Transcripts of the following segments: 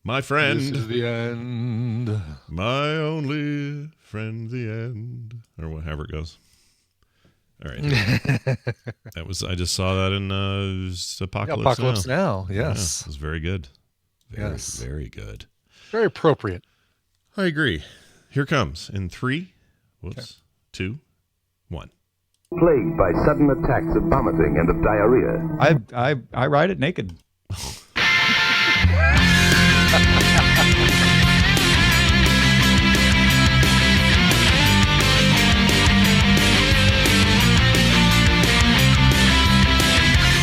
My friend. This is the end. My only friend, the end. Or whatever it goes. All right. That was. I just saw that in Apocalypse Now. Yes. Yeah, it was very good. Very good. Very appropriate. I agree. Here comes in 3, 2, 1. Plagued by sudden attacks of vomiting and of diarrhea. I ride it naked.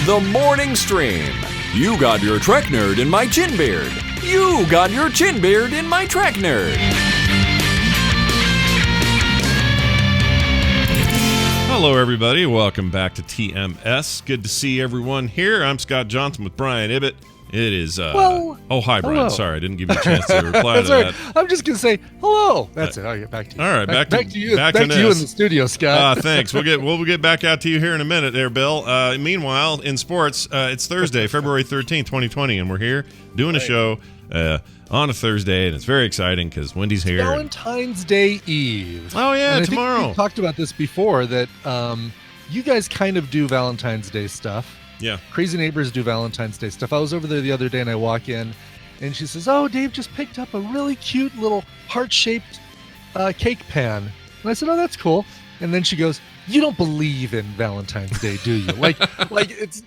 The Morning Stream. You got your Trek nerd in my chin beard. You got your chin beard in my Trek nerd. Hello, everybody. Welcome back to TMS. Good to see everyone here. I'm Scott Johnson with Brian Ibbett. It is, hi, Brian. Hello. Sorry, I didn't give you a chance to reply to that. I'm just going to say hello. That's it. I'll get back to you. All right, back to you. Back to you in the studio, Scott. Thanks. We'll get back out to you here in a minute there, Bill. Meanwhile, in sports, it's Thursday, February 13th, 2020, and we're here doing a show on a Thursday, and it's very exciting because Wendy's here. Valentine's Day Eve. Oh, yeah, and tomorrow. I think we talked about this before, that you guys kind of do Valentine's Day stuff. Yeah. Crazy Neighbors do Valentine's Day stuff. I was over there the other day, and I walk in, and she says, "Oh, Dave just picked up a really cute little heart-shaped cake pan." And I said, "Oh, that's cool." And then she goes, "You don't believe in Valentine's Day, do you? like it's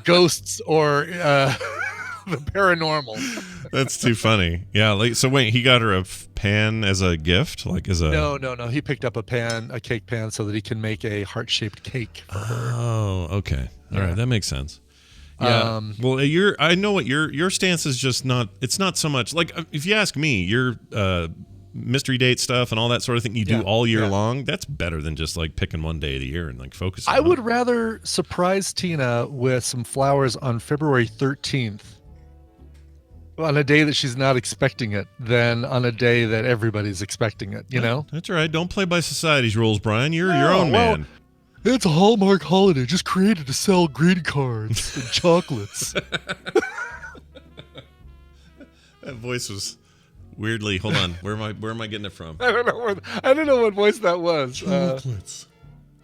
ghosts or the paranormal." That's too funny. Yeah. So wait, he got her a pan as a gift, No. He picked up a cake pan, so that he can make a heart-shaped cake for her. Oh, okay. All right, that makes sense. Yeah. Well, I know what your stance is. Just not. It's not so much like if you ask me, your mystery date stuff and all that sort of thing you do all year long. That's better than just like picking one day of the year and like focusing. I would rather surprise Tina with some flowers on February 13th. On a day that she's not expecting it, than on a day that everybody's expecting it, you know? That's right. Don't play by society's rules, Brian. You're your own man. It's a Hallmark holiday, just created to sell greeting cards and chocolates. That voice was weirdly. Hold on. Where am I getting it from? I don't know what voice that was. Chocolates.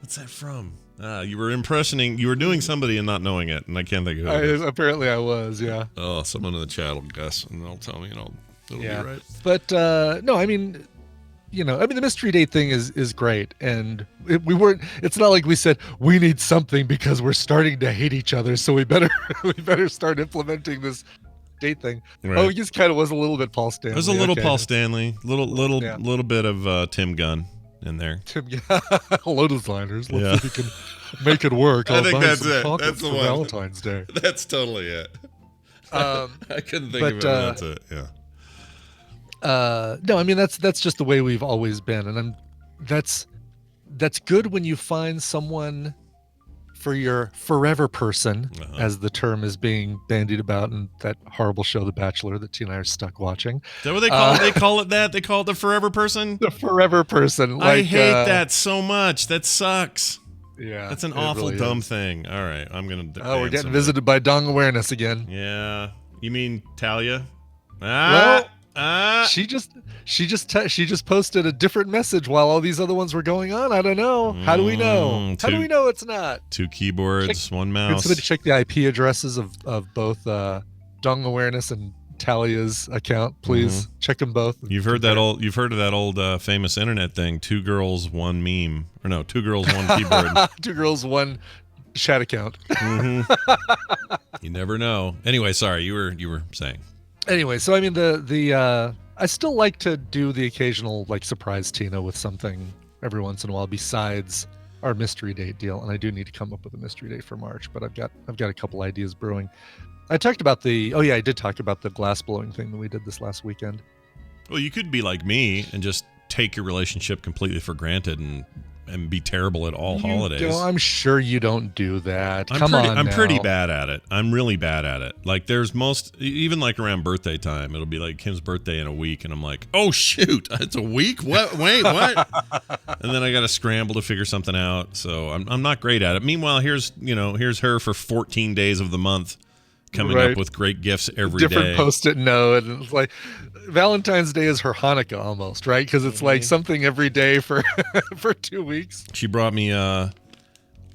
What's that from? You were doing somebody and not knowing it, and I can't think of it. Apparently I was, yeah. Oh, someone in the chat will guess, and they'll tell me, it'll be right. But, no, I mean, the mystery date thing is great, and it's not like we said, we need something because we're starting to hate each other, so we better start implementing this date thing. Right. Oh, it just kind of was a little bit Paul Stanley. There's a little Paul Stanley, little bit of Tim Gunn in there. Hello, designers. Let's see if we can make it work. I think that's it. That's the one. Valentine's Day. That's totally it. I couldn't think of it. That's it. Yeah. No, I mean that's just the way we've always been, and that's good when you find someone for your forever person, as the term is being bandied about in that horrible show, The Bachelor, that Tina and I are stuck watching. Is that what they call it? They call it that? They call it the forever person? The forever person. I hate that so much. That sucks. Yeah. That's an awful really dumb thing. All right. I'm going to. Oh, we're getting visited by Dong Awareness again. Yeah. You mean Talia? She just posted a different message while all these other ones were going on. I don't know. How do we know? How do we know it's not? 2 keyboards, 1 mouse. Can somebody check the IP addresses of both Dong Awareness and Talia's account, please? Check them both. You've heard of that old famous internet thing, 2 girls, 1 meme. Or no, 2 girls, 1 keyboard. 2 girls, 1 chat account. You never know. Anyway, sorry, you were saying. Anyway, so I mean the I still like to do the occasional like surprise Tina with something every once in a while besides our mystery date deal, and I do need to come up with a mystery date for March, but I've got a couple ideas brewing. I talked about I did talk about the glass blowing thing that we did this last weekend. Well, you could be like me and just take your relationship completely for granted and be terrible at all holidays. I'm sure you don't do that. I'm pretty bad at it. I'm really bad at it. Like there's even like around birthday time, it'll be like Kim's birthday in a week, and I'm like, oh shoot, it's a week? What? Wait, what? And then I got to scramble to figure something out. So I'm not great at it. Meanwhile, here's her for 14 days of the month coming up with great gifts every day. Different Post-it note. And it's like Valentine's Day is her Hanukkah almost, right? Because it's like something every day for for 2 weeks. She brought me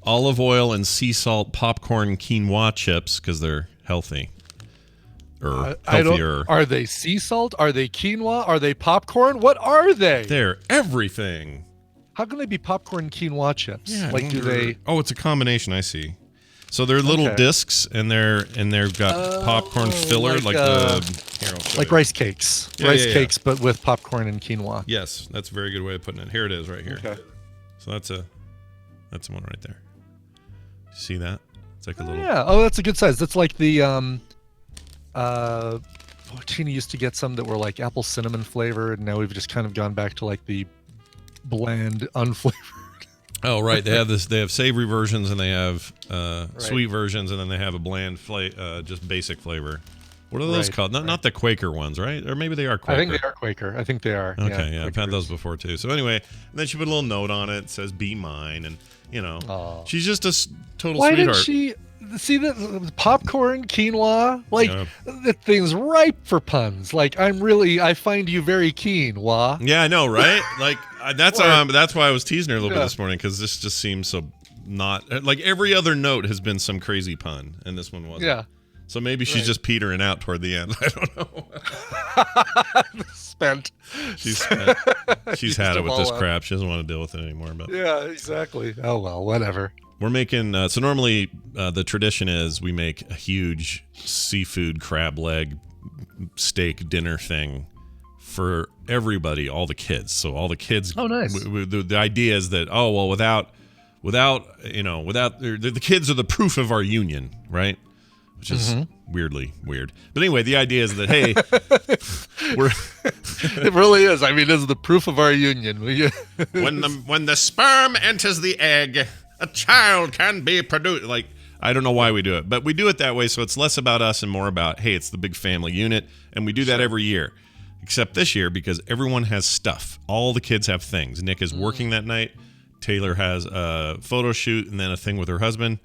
olive oil and sea salt popcorn quinoa chips because they're healthy. Or healthier. Are they sea salt? Are they quinoa? Are they popcorn? What are they? They're everything. How can they be popcorn quinoa chips? Yeah, like do they? Oh, it's a combination. I see. So they're little discs, and they've got popcorn filler, like rice cakes, cakes, but with popcorn and quinoa. Yes, that's a very good way of putting it. Here it is, right here. Okay. So that's one right there. See that? It's like a little. Yeah. Oh, that's a good size. That's like the Tina used to get some that were like apple cinnamon flavored, and now we've just kind of gone back to like the bland, unflavored. Oh, right. They have savory versions, and they have sweet versions, and then they have a bland just basic flavor. What are those called? Not the Quaker ones, right? Or maybe they are Quaker. I think they are Quaker. I think they are. Okay, yeah, I've had those before too. So anyway, and then she put a little note on it. It says "Be mine," and she's just a total Why sweetheart. Did she see the popcorn quinoa? Like the thing's ripe for puns. Like I find you very keen, Wah. Yeah, I know, right? Like that's why I was teasing her a little bit this morning, because this just seems so not like every other note has been some crazy pun, and this one wasn't. Yeah. So maybe she's just petering out toward the end. I don't know. Spent. She's had it with this crap. She doesn't want to deal with it anymore. But yeah, exactly. Oh well, whatever. We're making so normally the tradition is we make a huge seafood crab leg steak dinner thing for everybody, all the kids. So all the kids. Oh, nice. The idea is that without the kids are the proof of our union, right? Which is weirdly weird. But anyway, the idea is that, hey, it really is. I mean, it's the proof of our union. when the sperm enters the egg, a child can be produced. Like, I don't know why we do it, but we do it that way, so it's less about us and more about, hey, it's the big family unit, and we do that every year. Except this year, because everyone has stuff. All the kids have things. Nick is working that night. Taylor has a photo shoot and then a thing with her husband.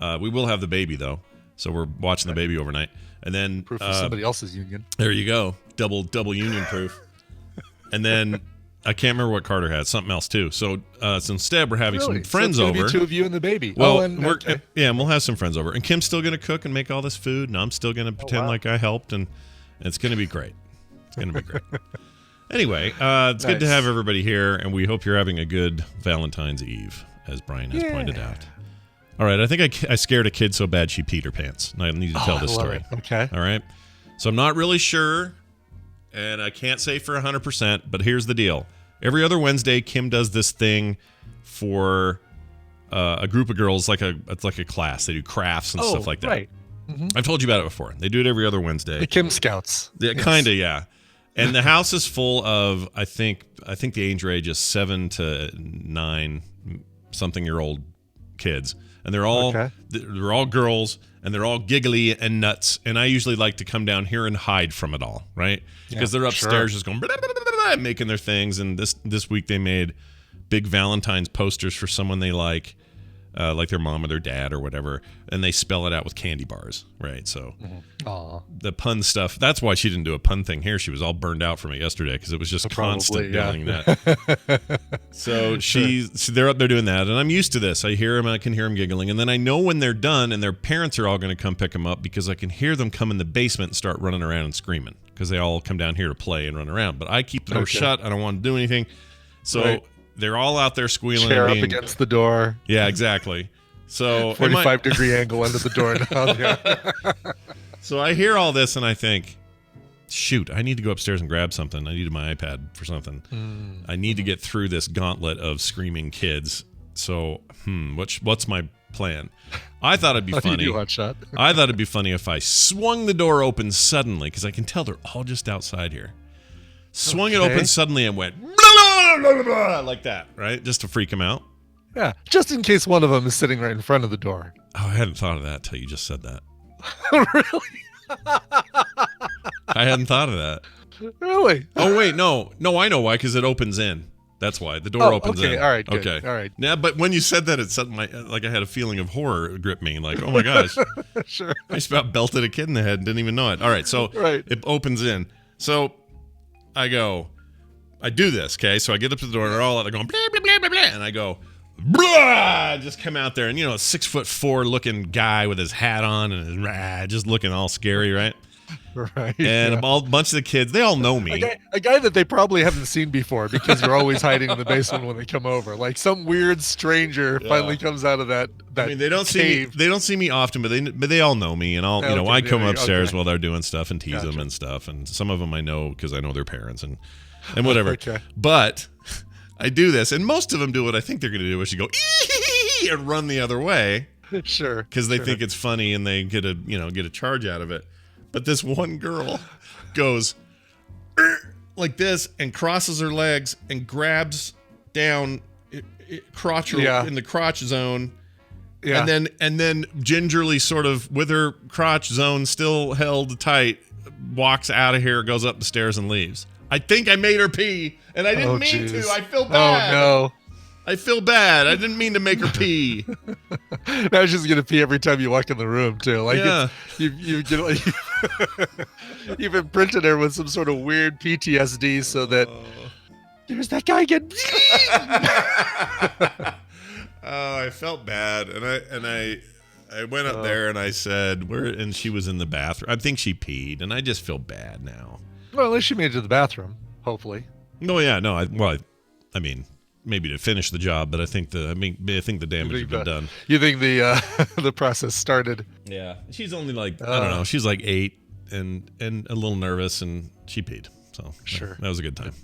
We will have the baby, though. So we're watching the baby overnight, and then proof of somebody else's union. There you go, double union proof. And then I can't remember what Carter had, something else too. So instead, we're having some friends so it's over. Be two of you and the baby. Well, and we'll have some friends over, and Kim's still going to cook and make all this food, and I'm still going to pretend like I helped, and it's going to be great. It's going to be great. Anyway, it's good to have everybody here, and we hope you're having a good Valentine's Eve, as Brian has pointed out. All right, I think I scared a kid so bad she peed her pants. And I need to tell this story. It. Okay. All right. So I'm not really sure, and I can't say for 100%, but here's the deal. Every other Wednesday, Kim does this thing for a group of girls, it's like a class. They do crafts and stuff like that. Right. Mm-hmm. I've told you about it before. They do it every other Wednesday. The Kim Scouts. Yeah, kind of, yeah. And the house is full of, I think the age range is 7 to 9 something year old kids. And they're all girls, and they're all giggly and nuts. And I usually like to come down here and hide from it all, right? Because they're upstairs just going blah, blah, blah, blah, blah, making their things. And this week they made big Valentine's posters for someone they like their mom or their dad or whatever, and they spell it out with candy bars, right? So the pun stuff, that's why she didn't do a pun thing here. She was all burned out from it yesterday because it was just constant doing that. So they're up there doing that, and I'm used to this. I can hear them giggling, and then I know when they're done and their parents are all going to come pick them up because I can hear them come in the basement and start running around and screaming because they all come down here to play and run around. But I keep the door shut. I don't want to do anything. So they're all out there squealing. Chair up against the door. Yeah, exactly. So 45-degree angle under the door. So I hear all this and I think, shoot, I need to go upstairs and grab something. I needed my iPad for something. I need to get through this gauntlet of screaming kids. So, what's my plan? I thought it'd be funny. I thought it'd be funny if I swung the door open suddenly, because I can tell they're all just outside here. Swung it open suddenly and went blah, blah, blah, blah, like that, right? Just to freak them out. Yeah, just in case one of them is sitting right in front of the door. Oh, I hadn't thought of that till you just said that. Really? I hadn't thought of that. Really? Oh, wait, no, I know why, because it opens in. That's why the door opens okay. in. All right. Good. Okay. All right. Yeah, but when you said that, it's something like I had a feeling of horror grip me. Like, oh my gosh, Sure. I just about belted a kid in the head and didn't even know it. All right, so it opens in. So I do this. Okay, so I get up to the door and they're all out there going blah blah blah blah blah, and I go. Blah! Just come out there and a 6'4" looking guy with his hat on and just looking all scary, right? Right. And a bunch of the kids, they all know me. A guy that they probably haven't seen before because they're always hiding in the basement when they come over. Like some weird stranger finally comes out of that. I mean, they don't cave. see me often, but they all know me, and I come upstairs while they're doing stuff and tease them and stuff, and some of them I know because I know their parents and whatever. Okay. But I do this, and most of them do what I think they're going to do, which is go ee and run the other way. Sure. Because they think it's funny and they get a charge out of it. But this one girl goes like this and crosses her legs and grabs down in the crotch zone. Yeah. And then gingerly, sort of with her crotch zone still held tight, walks out of here, goes up the stairs and leaves. I think I made her pee, and I didn't mean to. I feel bad. Oh no. I feel bad. I didn't mean to make her pee. Now she's gonna pee every time you walk in the room too. Like you've imprinted her with some sort of weird PTSD, so that there's that guy getting. Oh, I felt bad, and I went up there and I said, "Where?" And she was in the bathroom. I think she peed, and I just feel bad now. Well, at least she made it to the bathroom. Hopefully. Oh yeah, no. I mean. Maybe to finish the job, but I think the damage has been done. You think the process started? Yeah, she's only like I don't know. She's like 8 and a little nervous, and she peed. So sure, that was a good time.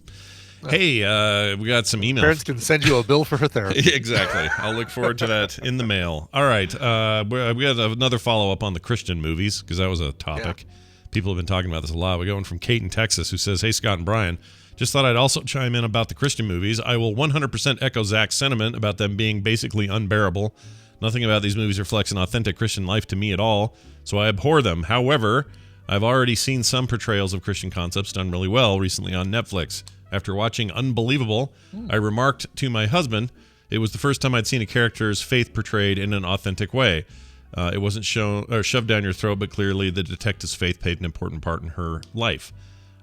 Hey, we got some emails. Parents can send you a bill for her therapy. Exactly. I'll look forward to that in the mail. All right, we got another follow up on the Christian movies because that was a topic. Yeah. People have been talking about this a lot. We got one from Kate in Texas who says, "Hey Scott and Brian. Just thought I'd also chime in about the Christian movies. I will 100% echo Zach's sentiment about them being basically unbearable. Nothing about these movies reflects an authentic Christian life to me at all, so I abhor them. However, I've already seen some portrayals of Christian concepts done really well recently on Netflix. After watching Unbelievable, I remarked to my husband it was the first time I'd seen a character's faith portrayed in an authentic way. It wasn't shown or shoved down your throat, but clearly the detective's faith played an important part in her life."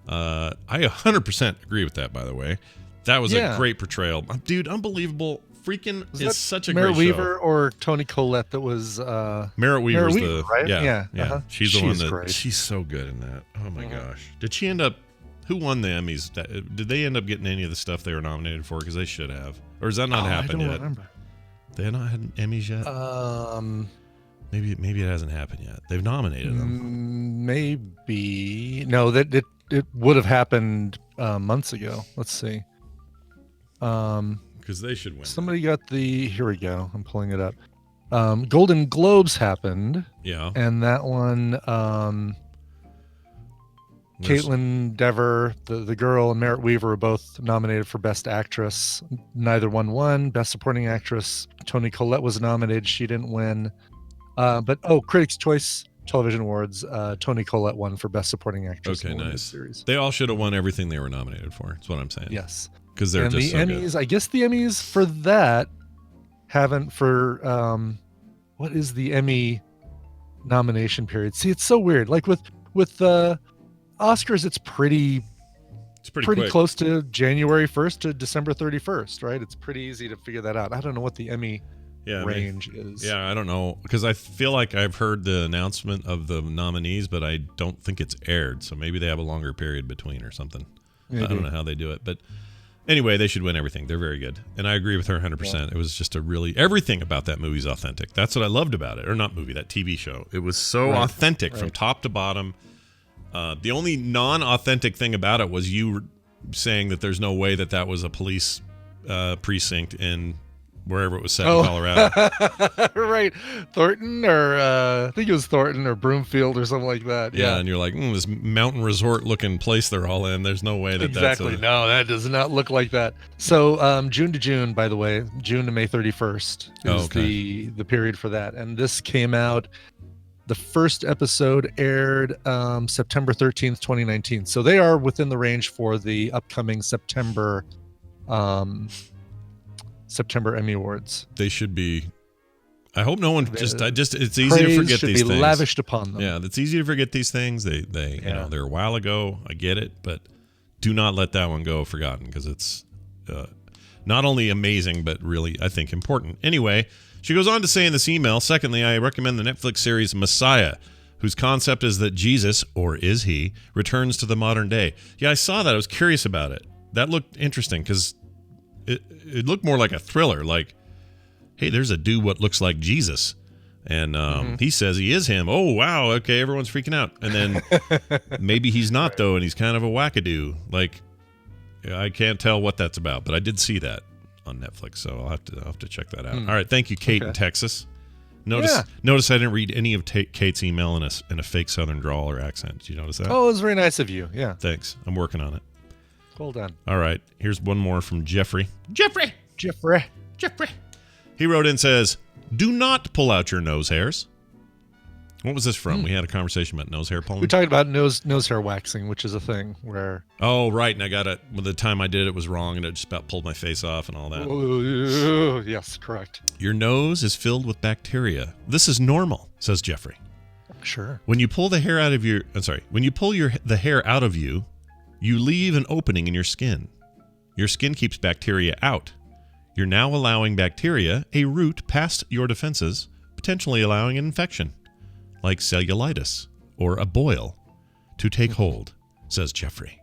I 100% agree with that, by the way. That was a great portrayal. Dude, Unbelievable freaking is such a great show. Merritt Wever or Toni Collette that was Merritt Wever's the right? Yeah. Uh-huh. She's the one that great. She's so good in that. Oh my gosh. Did she end up who won the Emmys? Did they end up getting any of the stuff they were nominated for? Because they should have. Or has that not happened yet? I don't remember. They have not had Emmys yet? Maybe it hasn't happened yet. They've nominated them. Maybe. No, it would have happened months ago. Let's see. Because they should win. Somebody got here we go. I'm pulling it up. Golden Globes happened. Yeah. And that one, Caitlin Dever, the girl, and Merritt Wever were both nominated for Best Actress. Neither one won. Best Supporting Actress, Toni Collette was nominated. She didn't win. But Critics' Choice Television Awards, Toni Collette won for Best Supporting Actress. Okay, nice. Series. They all should have won everything they were nominated for. That's what I'm saying. Yes, because they're just the Emmys. Good. I guess the Emmys for that haven't for what is the Emmy nomination period? See, it's so weird. Like with the Oscars, it's pretty close to January 1st to December 31st, right? It's pretty easy to figure that out. I don't know what the Emmy range is. Yeah, I don't know, because I feel like I've heard the announcement of the nominees, but I don't think it's aired, so maybe they have a longer period between or something. Maybe. I don't know how they do it, but anyway, they should win everything. They're very good, and I agree with her 100%. Yeah. It was just everything about that movie's authentic. That's what I loved about it, or not movie, that TV show. It was so authentic from top to bottom. The only non-authentic thing about it was you saying that there's no way that was a police precinct in wherever it was set in Colorado. Right. Thornton or I think it was Thornton or Broomfield or something like that. Yeah, and you're like, this mountain resort looking place they're all in. There's no way that exactly. No, that does not look like that. So June to June, by the way, June to May 31st is the period for that. And this came out, the first episode aired September 13th, 2019. So they are within the range for the upcoming September September Emmy Awards. They should be. I hope no one it's easy Praise to forget should these be things. lavished upon them. Yeah, it's easy to forget these things. They they're a while ago. I get it, but do not let that one go forgotten because it's not only amazing but really, I think, important. Anyway, she goes on to say in this email, secondly, I recommend the Netflix series Messiah, whose concept is that Jesus, or is he, returns to the modern day. Yeah, I saw that. I was curious about it. That looked interesting because it looked more like a thriller, like, hey, there's a dude what looks like Jesus. And he says he is him. Oh, wow. Okay, everyone's freaking out. And then maybe he's not, though, and he's kind of a wackadoo. Like, I can't tell what that's about, but I did see that on Netflix, so I'll have to check that out. All right, thank you, Kate in Texas. Notice I didn't read any of Kate's email in a fake Southern drawl or accent. Did you notice that? Oh, it was very nice of you. Yeah. Thanks. I'm working on it. Well done. All right, here's one more from Jeffrey. Jeffrey. He wrote in, says, do not pull out your nose hairs. What was this from? We had a conversation about nose hair pulling. We talked about nose hair waxing, which is a thing where... Oh, right. And I got it. Well, the time I did it was wrong, and it just about pulled my face off and all that. Oh, yes, correct. Your nose is filled with bacteria. This is normal, says Jeffrey. Sure. When you pull the hair out of the hair out of you, you leave an opening in your skin. Your skin keeps bacteria out. You're now allowing bacteria a route past your defenses, potentially allowing an infection, like cellulitis or a boil, to take hold, says Jeffrey.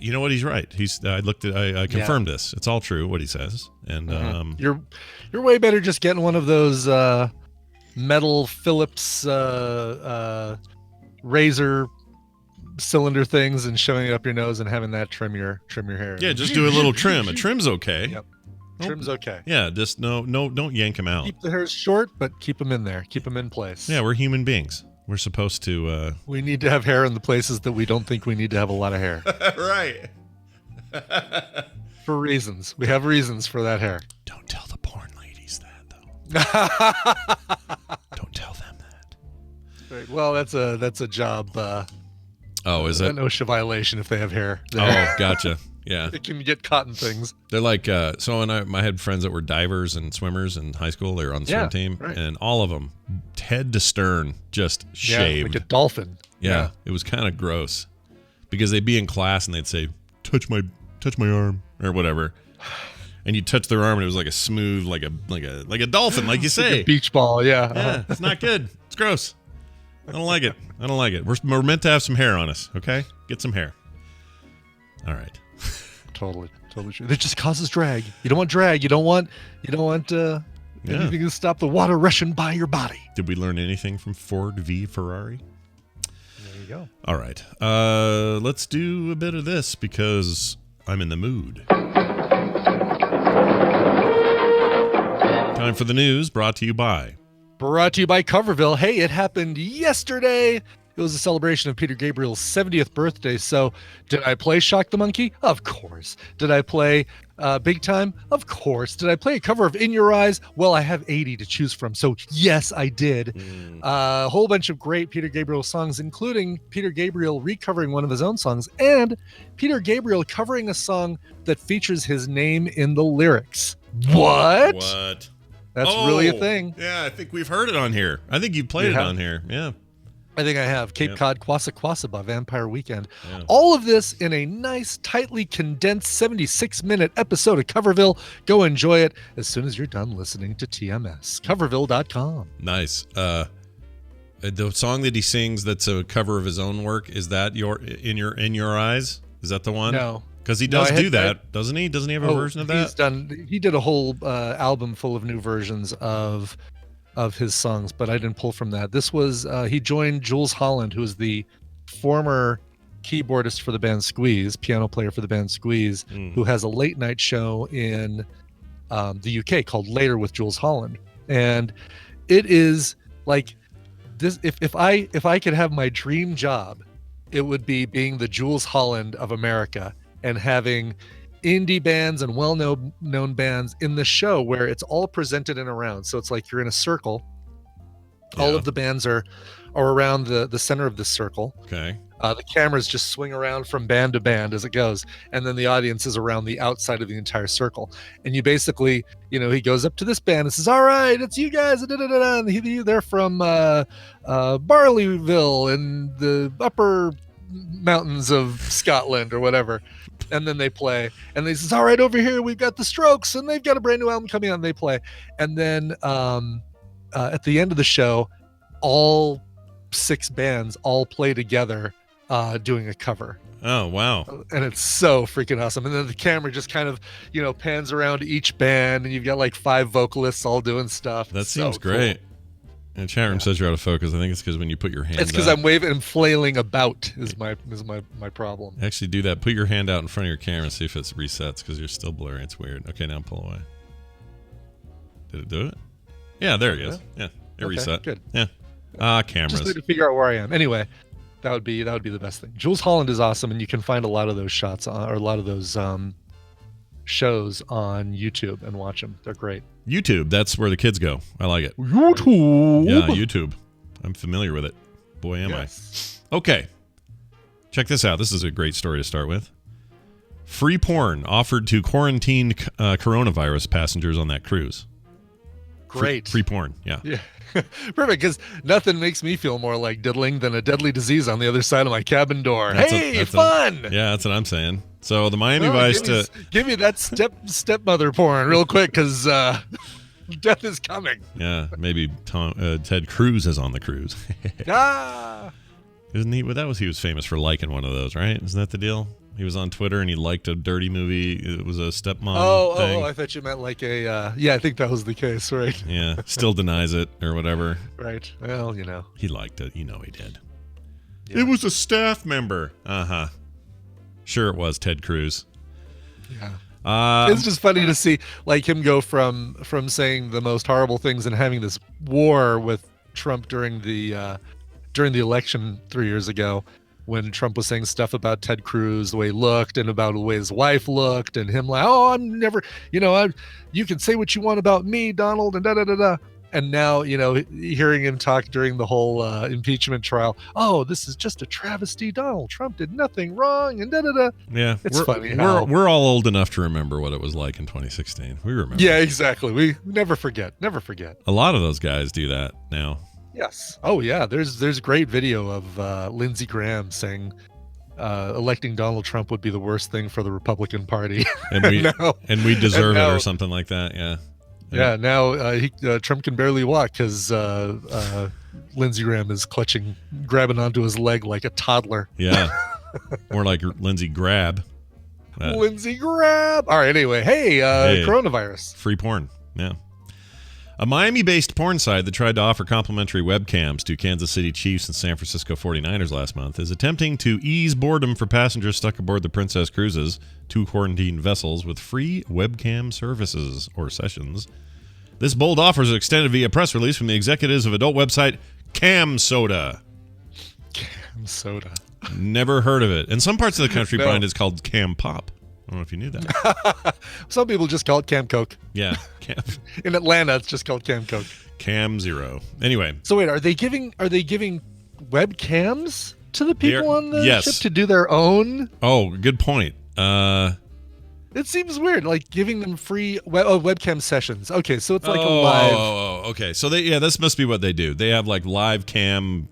You know what? He's right. I confirmed this. It's all true what he says. And you're way better just getting one of those metal Phillips razor cylinder things and shoving it up your nose and having that trim your hair. Yeah, just do a little trim. A trim's okay. Yep. Trim's okay. Yeah, just no, don't yank them out. Keep the hairs short, but keep them in there. Keep them in place. Yeah, we're human beings. We're supposed to... We need to have hair in the places that we don't think we need to have a lot of hair. Right. For reasons. We have reasons for that hair. Don't tell the porn ladies that, though. Don't tell them that. Right. Well, that's a job... oh, is it? An OSHA violation if they have hair. Oh, gotcha. Yeah. It can get caught in things. They're like, I had friends that were divers and swimmers in high school. They were on the swim team. Right. And all of them, head to stern, just shaved. Like a dolphin. Yeah. It was kind of gross. Because they'd be in class and they'd say, touch my arm, or whatever. And you touch their arm and it was like a smooth, like a dolphin, like you say. Like a beach ball, yeah. Yeah, it's not good. It's gross. I don't like it. We're meant to have some hair on us, okay? Get some hair. All right. Totally true. It just causes drag. You don't want drag. You don't want anything to stop the water rushing by your body. Did we learn anything from Ford v Ferrari? There you go. All right. Let's do a bit of this because I'm in the mood. Time for the news, brought to you by Coverville. Hey, it happened yesterday. It was a celebration of Peter Gabriel's 70th birthday. So did I play Shock the Monkey? Of course. Did I play Big Time? Of course. Did I play a cover of In Your Eyes? Well, I have 80 to choose from. So yes, I did. A whole bunch of great Peter Gabriel songs, including Peter Gabriel recovering one of his own songs and Peter Gabriel covering a song that features his name in the lyrics. What? That's really a thing. Yeah, I think we've heard it on here. I think you played it on here. Yeah. I think I have. Cape Cod Kwassa Kwassa by Vampire Weekend. Yeah. All of this in a nice, tightly condensed 76-minute episode of Coverville. Go enjoy it as soon as you're done listening to TMS. Coverville.com. Nice. The song that he sings that's a cover of his own work, is that In Your Eyes? Is that the one? No. Because he does do that, doesn't he? Doesn't he have a version of that? He did a whole album full of new versions of his songs, but I didn't pull from that. This was he joined Jools Holland, who is the former keyboardist for the band Squeeze, piano player for the band Squeeze, who has a late night show in the UK called Later with Jools Holland. And it is like this. If I could have my dream job, it would be being the Jools Holland of America and having indie bands and well-known bands in the show where it's all presented in a round. So it's like you're in a circle. All of the bands are are around the center of the circle. Okay. The cameras just swing around from band to band as it goes, and then the audience is around the outside of the entire circle. And you basically, he goes up to this band and says, "All right, it's you guys," and they're from Barleyville in the upper mountains of Scotland or whatever. And then they play, and they says, "All right, over here we've got the Strokes, and they've got a brand new album coming out." And they play, and then at the end of the show, all 6 bands all play together. Doing a cover. Oh, wow. And it's so freaking awesome. And then the camera just kind of, pans around each band, and you've got like 5 vocalists all doing stuff. That seems great. Cool. And chat room says you're out of focus. I think it's because when you put your hand It's because I'm waving and flailing about is my problem. Actually do that. Put your hand out in front of your camera and see if it resets, because you're still blurry. It's weird. Okay, now pull away. Did it do it? Yeah, there it is. Yeah, it reset. Good. Yeah. Cameras. Just need to figure out where I am. Anyway. That would be the best thing. Jules Holland is awesome, and you can find a lot of those shots or a lot of those shows on YouTube and watch them. They're great. YouTube, that's where the kids go. I like it. YouTube. Yeah, YouTube. I'm familiar with it. Boy, am I. Okay. Check this out. This is a great story to start with. Free porn offered to quarantined coronavirus passengers on that cruise. Great. Free porn. Yeah. Perfect, because nothing makes me feel more like diddling than a deadly disease on the other side of my cabin door. That's fun! Yeah, that's what I'm saying. So the Miami Vice give me that stepmother porn real quick, because death is coming. Yeah, maybe Ted Cruz is on the cruise. Isn't he? Well, he was famous for liking one of those, right? Isn't that the deal? He was on Twitter and he liked a dirty movie. It was a stepmom thing. I thought you meant like I think that was the case, right? Yeah, still denies it or whatever. Right. Well, He liked it. He did. Yeah. It was a staff member. Uh-huh. Sure it was, Ted Cruz. Yeah. It's just funny to see like him go from saying the most horrible things and having this war with Trump during the election 3 years ago, when Trump was saying stuff about Ted Cruz, the way he looked, and about the way his wife looked, and him like, "Oh, I'm never, you can say what you want about me, Donald," and da-da-da-da. And now, hearing him talk during the whole impeachment trial, "Oh, this is just a travesty. Donald Trump did nothing wrong," and da-da-da. Yeah. It's funny. We're all old enough to remember what it was like in 2016. We remember. Yeah, exactly. We never forget. Never forget. A lot of those guys do that now. Yes. Oh, yeah. There's great video of Lindsey Graham saying electing Donald Trump would be the worst thing for the Republican Party. And we deserve it or something like that. Yeah. Yeah. Now Trump can barely walk because Lindsey Graham is grabbing onto his leg like a toddler. Yeah. More like Lindsey Grab. Lindsey Grab. All right. Anyway. Hey, coronavirus. Free porn. Yeah. A Miami-based porn site that tried to offer complimentary webcams to Kansas City Chiefs and San Francisco 49ers last month is attempting to ease boredom for passengers stuck aboard the Princess Cruises, 2 quarantined vessels, with free webcam services or sessions. This bold offer is extended via press release from the executives of adult website CamSoda. CamSoda. Never heard of it. In some parts of the country, Brian, it's called Cam Pop. I don't know if you knew that. Some people just call it Cam Coke. Yeah. In Atlanta, it's just called Cam Coke. Cam Zero. Anyway. So wait, are they giving webcams to the people on the ship to do their own? Oh, good point. It seems weird, like giving them free webcam sessions. Okay, so it's like a live. Oh, okay. So this must be what they do. They have like live cam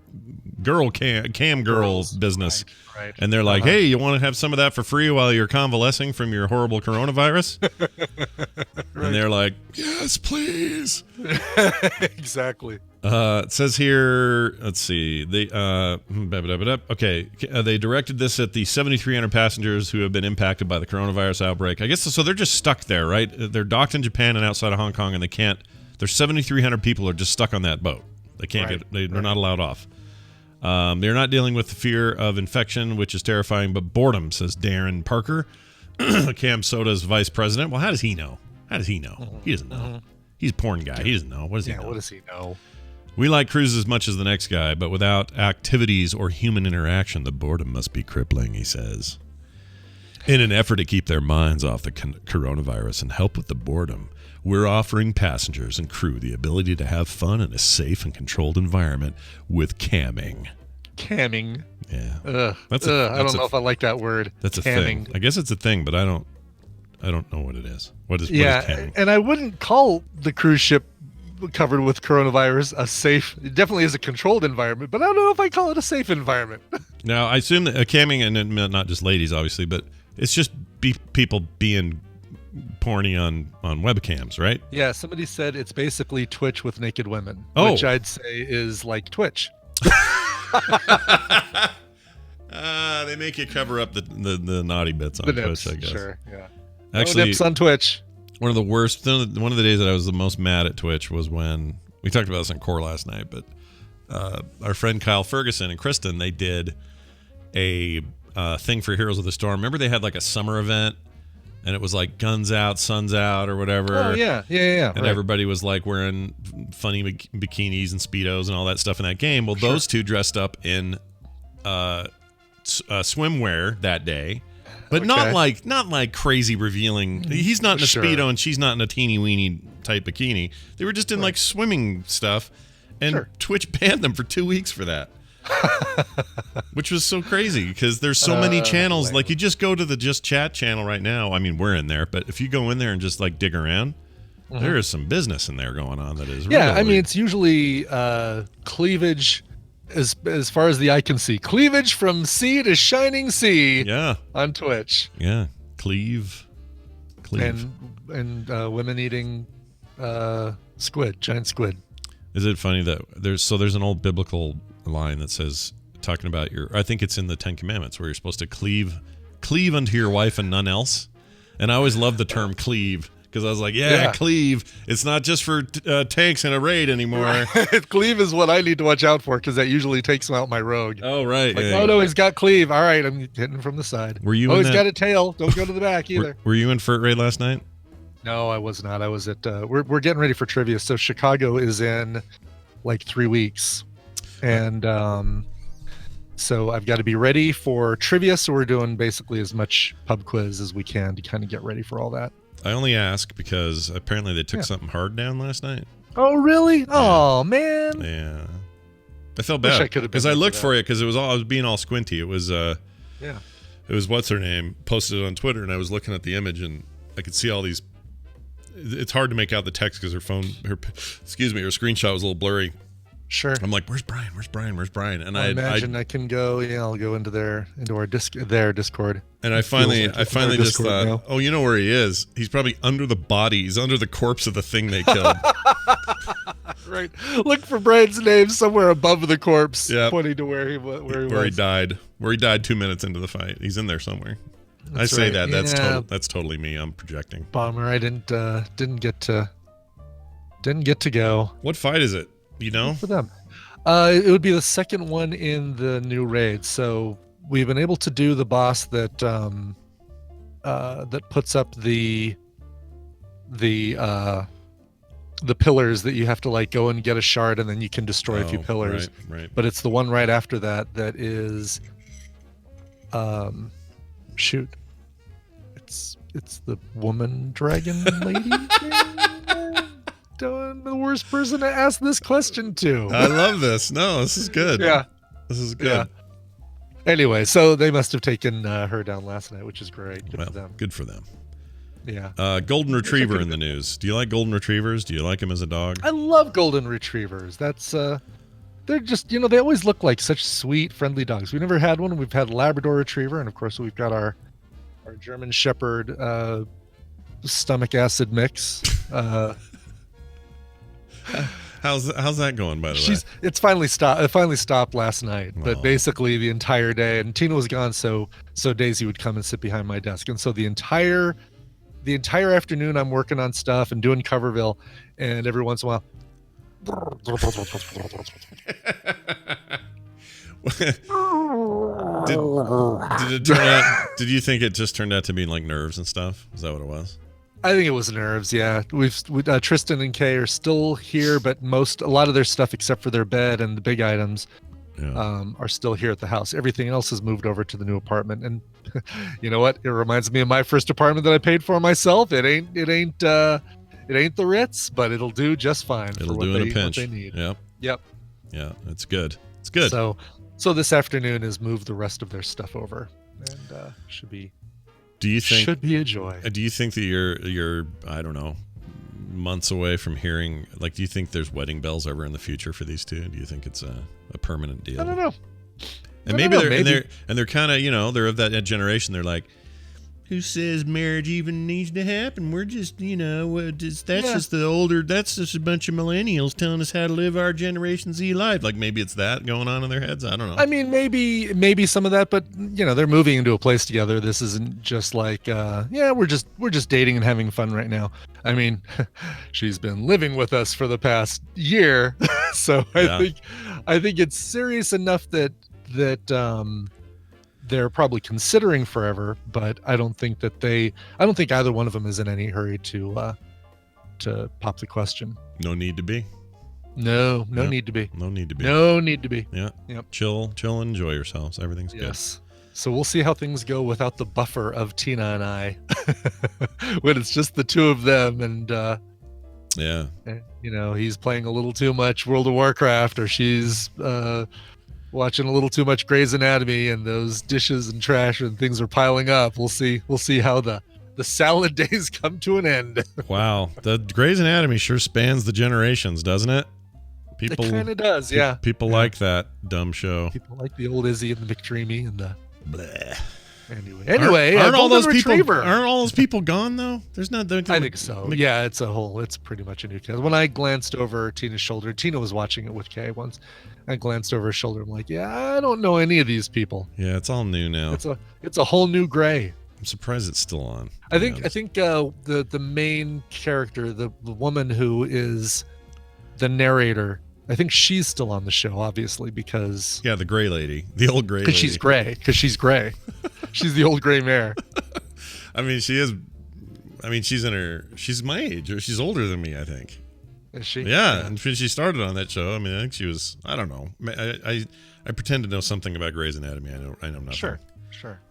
girls business. Right. And they're like, "Hey, you want to have some of that for free while you're convalescing from your horrible coronavirus?" Right. And they're like, "Yes, please." Exactly. It says here, let's see. They they directed this at the 7,300 passengers who have been impacted by the coronavirus outbreak. I guess so. They're just stuck there, right? They're docked in Japan and outside of Hong Kong, and they can't. There's 7,300 people are just stuck on that boat. They can't they're not allowed off. They're not dealing with the fear of infection, which is terrifying, but boredom, says Darren Parker, CamSoda's vice president. Well, how does he know? Mm-hmm. He doesn't know. Mm-hmm. He's a porn guy. He doesn't know. What does he know? What does he know? We like cruises as much as the next guy, but without activities or human interaction, the boredom must be crippling, he says. In an effort to keep their minds off the coronavirus and help with the boredom, we're offering passengers and crew the ability to have fun in a safe and controlled environment with camming. Camming. Yeah. I don't know if I like that word. That's camming. A thing. I guess it's a thing, but I don't know what it is. What is camming? And I wouldn't call the cruise ship covered with coronavirus a safe. It definitely is a controlled environment, but I don't know if I call it a safe environment. Now, I assume that camming, and not just ladies, obviously, but it's just people being porny on webcams, right? Yeah, somebody said it's basically Twitch with naked women, Oh. which I'd say is like Twitch. They make you cover up the naughty bits on Twitch, I guess. Sure, yeah. Actually, no nips on Twitch. One of the days that I was the most mad at Twitch was when we talked about this on Core last night, but our friend Kyle Ferguson and Kristen, they did a thing for Heroes of the Storm. Remember they had like a summer event, and it was like guns out, suns out, or whatever. Oh yeah. And right. Everybody was like wearing funny bikinis and Speedos and all that stuff in that game. Well, those two dressed up in swimwear that day. But not like crazy revealing. He's not in a Speedo and she's not in a teeny weeny type bikini. They were just in like swimming stuff, and Twitch banned them for 2 weeks for that. Which was so crazy because there's so many channels. Like you just go to the Just Chat channel right now. I mean, we're in there, but if you go in there and just like dig around, there is some business in there going on that is really. I mean, it's usually cleavage. As far as the eye can see, cleavage from sea to shining sea. Yeah. On Twitch. Yeah, cleave. And women eating squid, giant squid. Is it funny that there's an old biblical line that says, talking about I think it's in the Ten Commandments, where you're supposed to cleave unto your wife and none else. And I always love the term cleave. Because I was like, cleave. It's not just for tanks in a raid anymore. Cleave is what I need to watch out for because that usually takes out my rogue. Oh, right. Like, no, he's got cleave. All right, I'm hitting from the side. Were you? He's got a tail. Don't go to the back either. Were you in Furt Raid last night? No, I was not. I was at. We're getting ready for trivia. So Chicago is in like 3 weeks, and so I've got to be ready for trivia. So we're doing basically as much pub quiz as we can to kind of get ready for all that. I only ask because apparently they took something hard down last night. Oh, really? Yeah. Oh, man. Yeah. I felt bad because I looked for it because I was being all squinty. It was it was what's her name posted it on Twitter, and I was looking at the image and I could see all these. It's hard to make out the text because her screenshot was a little blurry. Sure. I'm like, where's Brian? Where's Brian? Where's Brian? And I imagine I can go. Yeah, I'll go into our Discord. And I finally just thought, now. Oh, you know where he is? He's probably under the body. He's under the corpse of the thing they killed. Right. Look for Brian's name somewhere above the corpse, pointing to where he was. Where he died. Where he died 2 minutes into the fight. He's in there somewhere. That's I say right. that. That's totally me. I'm projecting. Bummer. I didn't get to go. What fight is it? You know? For them. It would be the second one in the new raid. So we've been able to do the boss that that puts up the pillars that you have to like go and get a shard and then you can destroy a few pillars. Right. But it's the one right after that is shoot. It's the woman dragon lady thing? I'm the worst person to ask this question to. I love this. No, this is good. Yeah. This is good. Yeah. Anyway, so they must have taken her down last night, which is great. Good for them. Good for them. Yeah. Golden Retriever in the news. Do you like Golden Retrievers? Do you like him as a dog? I love Golden Retrievers. That's they're just, they always look like such sweet, friendly dogs. We never had one. We've had Labrador Retriever, and of course we've got our German Shepherd stomach acid mix. How's that going, by the way? It's finally stopped. It finally stopped last night, but basically the entire day. And Tina was gone, so Daisy would come and sit behind my desk, and so the entire afternoon I'm working on stuff and doing Coverville, and every once in a while. Did it turn out? Did you think it just turned out to be like nerves and stuff? Is that what it was? I think it was nerves. Yeah, Tristan and Kay are still here, but a lot of their stuff, except for their bed and the big items, are still here at the house. Everything else has moved over to the new apartment. And you know what? It reminds me of my first apartment that I paid for myself. It ain't the Ritz, but it'll do just fine. It'll do in a pinch. What they need. Yep. Yeah, it's good. It's good. So this afternoon is move the rest of their stuff over, and should be a joy. Do you think that you're I don't know, months away from hearing, like, do you think there's wedding bells ever in the future for these two? Do you think it's a permanent deal? I don't know. And maybe they're kind of, they're of that generation. They're like, who says marriage even needs to happen? We're just, that's just a bunch of millennials telling us how to live our Generation Z life. Like, maybe it's that going on in their heads. I don't know. I mean, maybe some of that, but they're moving into a place together. This isn't just like, we're just dating and having fun right now. I mean, she's been living with us for the past year, so I think it's serious enough that they're probably considering forever, but I don't think either one of them is in any hurry to pop the question. No need to be. No need to be. No need to be. No need to be. Yeah. Yep. Chill, enjoy yourselves. Everything's good. Yes. So we'll see how things go without the buffer of Tina and I, when it's just the two of them, and he's playing a little too much World of Warcraft, or she's watching a little too much Grey's Anatomy, and those dishes and trash and things are piling up. We'll see how the salad days come to an end. Wow. The Grey's Anatomy sure spans the generations, doesn't it? It kind of does, yeah. People like that dumb show. People like the old Izzy and the McDreamy and the... Bleh. Anyway, aren't all those people gone though? There's not. I think so. Yeah, it's pretty much a new cast. When I glanced over Tina's shoulder, Tina was watching it with Kay once. I glanced over her shoulder. I'm like, I don't know any of these people. Yeah, it's all new now. It's a whole new Grey. I'm surprised it's still on. I think the main character, the woman who is the narrator, I think she's still on the show, obviously, because... Yeah, the gray lady. The old gray lady. Because she's gray. She's the old gray mare. I mean, she is... she's my age, or she's older than me, I think. Is she? Yeah, and when she started on that show, I mean, I think she was... I don't know. I pretend to know something about Grey's Anatomy. I know nothing. Sure.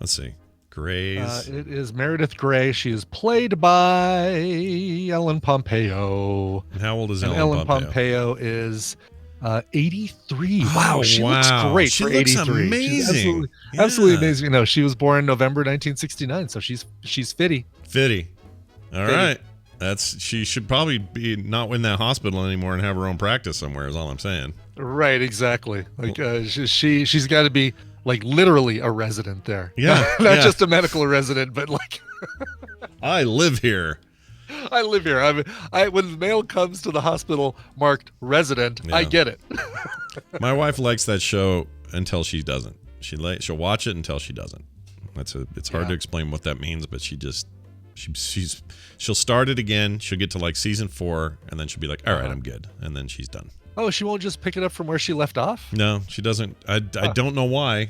Let's see. Grey's... it is Meredith Grey. She is played by Ellen Pompeo. And how old is Ellen Pompeo is 83. Wow, she looks great for 83. She looks amazing. Absolutely amazing. No, she was born November 1969, so she's fitty. All right. She should probably be not in that hospital anymore and have her own practice somewhere, is all I'm saying. Right, exactly. Like she's got to be like literally a resident there. Yeah. Not just a medical resident, but like I live here. I mean, when the mail comes to the hospital marked resident, I get it. My wife likes that show until she doesn't. She'll watch it until she doesn't. It's hard to explain what that means, but she'll start it again. She'll get to like season 4, and then she'll be like, all right, I'm good. And then she's done. Oh, she won't just pick it up from where she left off? No, she doesn't. I don't know why.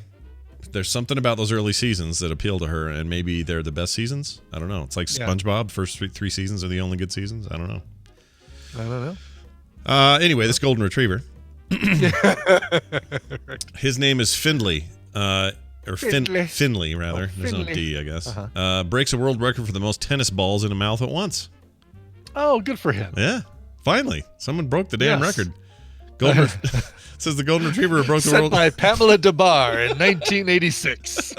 There's something about those early seasons that appeal to her, and maybe they're the best seasons. I don't know. It's like SpongeBob. First three seasons are the only good seasons. I don't know. Anyway, this golden retriever. His name is Findley. Finley, rather. There's no D, I guess. Breaks a world record for the most tennis balls in a mouth at once. Oh, good for him. Yeah. Finally. Someone broke the damn record. Says the golden retriever who broke the world. Set by Pamela DeBar in 1986.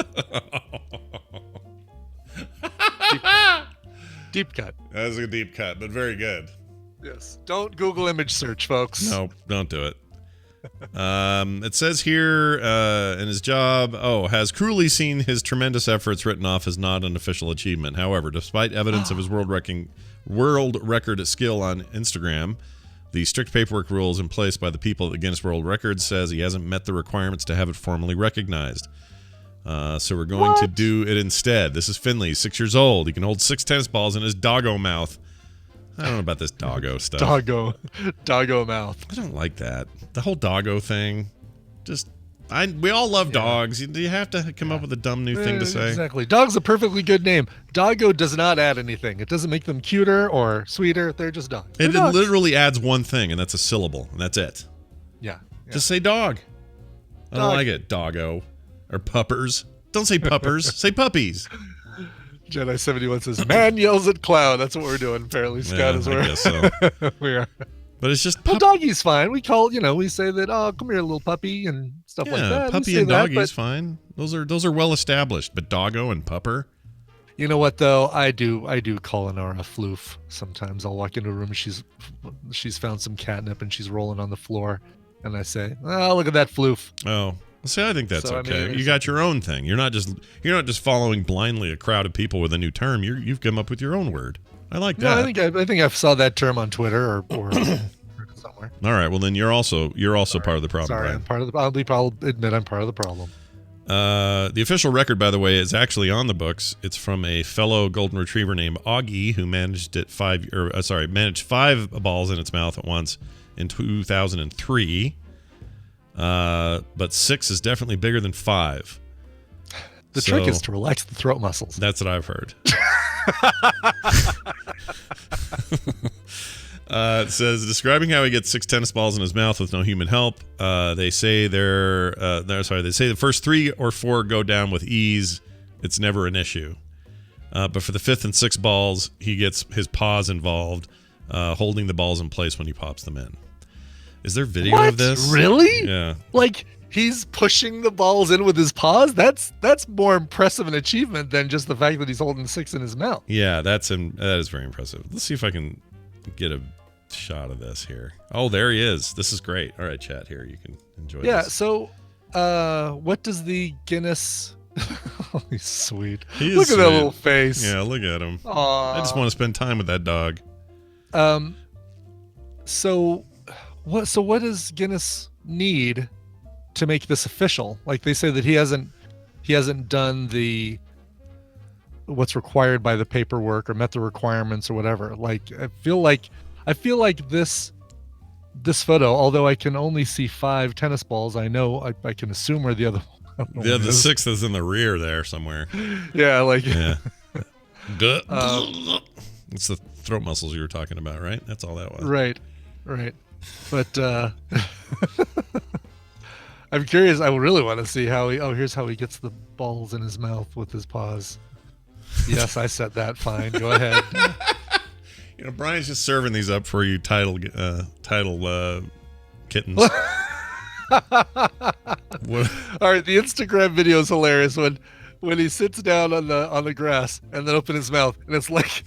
Deep cut. That was a deep cut, but very good. Yes. Don't Google image search, folks. No, don't do it. It says here in his job, has cruelly seen his tremendous efforts written off as not an official achievement. However, despite evidence of his world record skill on Instagram, the strict paperwork rules in place by the people at the Guinness World Records says he hasn't met the requirements to have it formally recognized. So we're going to do it instead. This is Finley. He's 6 years old. He can hold 6 tennis balls in his doggo mouth. I don't know about this doggo stuff. Doggo mouth. I don't like that. The whole doggo thing. We all love dogs. You have to come up with a dumb new thing to say. Exactly. Dog's a perfectly good name. Doggo does not add anything. It doesn't make them cuter or sweeter. They're just dogs. It literally adds one thing, and that's a syllable, and that's it. Yeah. Just say dog. I don't like it. Doggo. Or puppers. Don't say puppers. Say puppies. Jedi 71 says, man yells at clown. That's what we're doing, apparently. Scott is where I guess so. we are. But it's just well, doggy's fine. We call, we say that, oh, come here, little puppy, and stuff like that. Puppy and doggy's fine. Those are well established. But doggo and pupper. You know what though? I do call Inara a floof sometimes. I'll walk into a room and she's found some catnip and she's rolling on the floor, and I say, oh, look at that floof. Oh. See, I think that's okay. You got your own thing. You're not just following blindly a crowd of people with a new term. You've come up with your own word. I like that. No, I think I saw that term on Twitter or somewhere. All right. Well, then you're also part of the problem. Sorry, right? I'll admit I'm part of the problem. The official record, by the way, is actually on the books. It's from a fellow golden retriever named Augie, who managed 5 balls in its mouth at once in 2003. But 6 is definitely bigger than 5. The trick is to relax the throat muscles. That's what I've heard. It says, describing how he gets 6 tennis balls in his mouth with no human help. They say they say the first 3 or 4 go down with ease. It's never an issue. But for the 5th and 6th balls, he gets his paws involved, holding the balls in place when he pops them in. Is there video of this? Really? Yeah. Like he's pushing the balls in with his paws? That's more impressive an achievement than just the fact that he's holding 6 in his mouth. Yeah, that is very impressive. Let's see if I can get a shot of this here. Oh, there he is. This is great. All right, chat, here. You can enjoy this. Yeah, so what does the Guinness... Oh, he's sweet. Look at that little face. Yeah, look at him. Aww. I just want to spend time with that dog. So what does Guinness need to make this official? Like they say that he hasn't done what's required by the paperwork or met the requirements or whatever. Like I feel like this photo, although I can only see 5 tennis balls, I know I can assume where the other one the 6th is in the rear there somewhere. Yeah, like yeah. It's the throat muscles you were talking about, right? That's all that was. Right. But I'm curious. I really want to see how here's how he gets the balls in his mouth with his paws. Yes, I said that. Fine. Go ahead. Brian's just serving these up for you title kittens. All right, the Instagram video is hilarious when he sits down on the grass and then open his mouth and it's like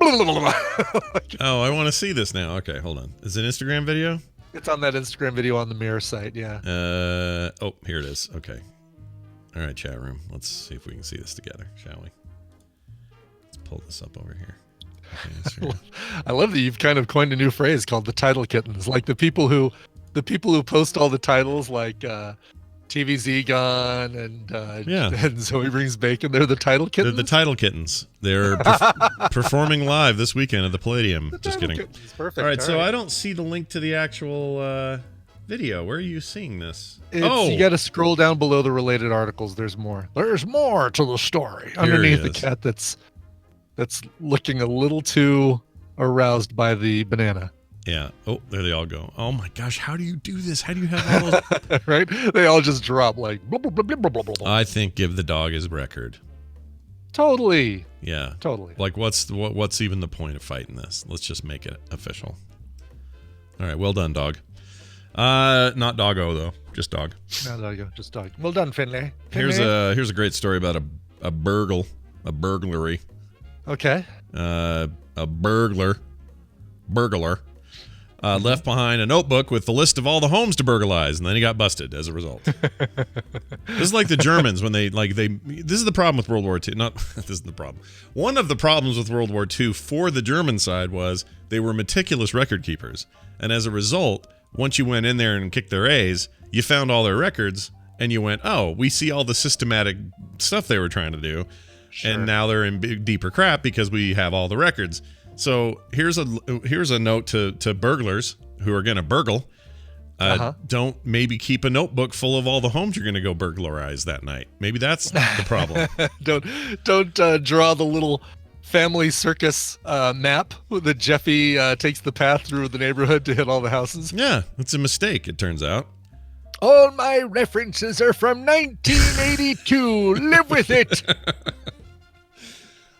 oh, I want to see this now. Okay, hold on. Is it an Instagram video? It's on that Instagram video on the Mirror site, yeah. Oh, here it is. Okay. All right, chat room. Let's see if we can see this together, shall we? Let's pull this up over here. Okay, I love that you've kind of coined a new phrase called the title kittens. Like the people who post all the titles, like TVZ Gone and Zoe Brings Bacon. They're the title kittens. They're the title kittens. They're performing live this weekend at the Palladium. Just kidding. Perfect. All right, so I don't see the link to the actual video. Where are you seeing this? You got to scroll down below the related articles. There's more. There's more to the story underneath the cat that's looking a little too aroused by the banana. Yeah. Oh, there they all go. Oh my gosh, how do you do this? How do you have all those? Right? They all just drop like blah, blah, blah, blah, blah, blah. I think give the dog his record. Totally. Yeah. Totally. Like what's even the point of fighting this? Let's just make it official. All right, well done, dog. Not doggo though, just dog. Not doggo, just dog. Well done, Finlay. Here's a great story about a burglary. Okay. A burglar left behind a notebook with the list of all the homes to burglarize, and then he got busted as a result. This is like the Germans when this is the problem with World War II. This is the problem. One of the problems with World War II for the German side was they were meticulous record keepers, and as a result, once you went in there and kicked their A's, you found all their records, and you went, oh, we see all the systematic stuff they were trying to do. Sure. And now they're in deeper crap because we have all the records. So here's a note to burglars who are going to burgle. Don't maybe keep a notebook full of all the homes you're going to go burglarize that night. Maybe that's the problem. Don't draw the little family circus map that Jeffy takes the path through the neighborhood to hit all the houses. Yeah, it's a mistake, it turns out. All my references are from 1982. Live with it.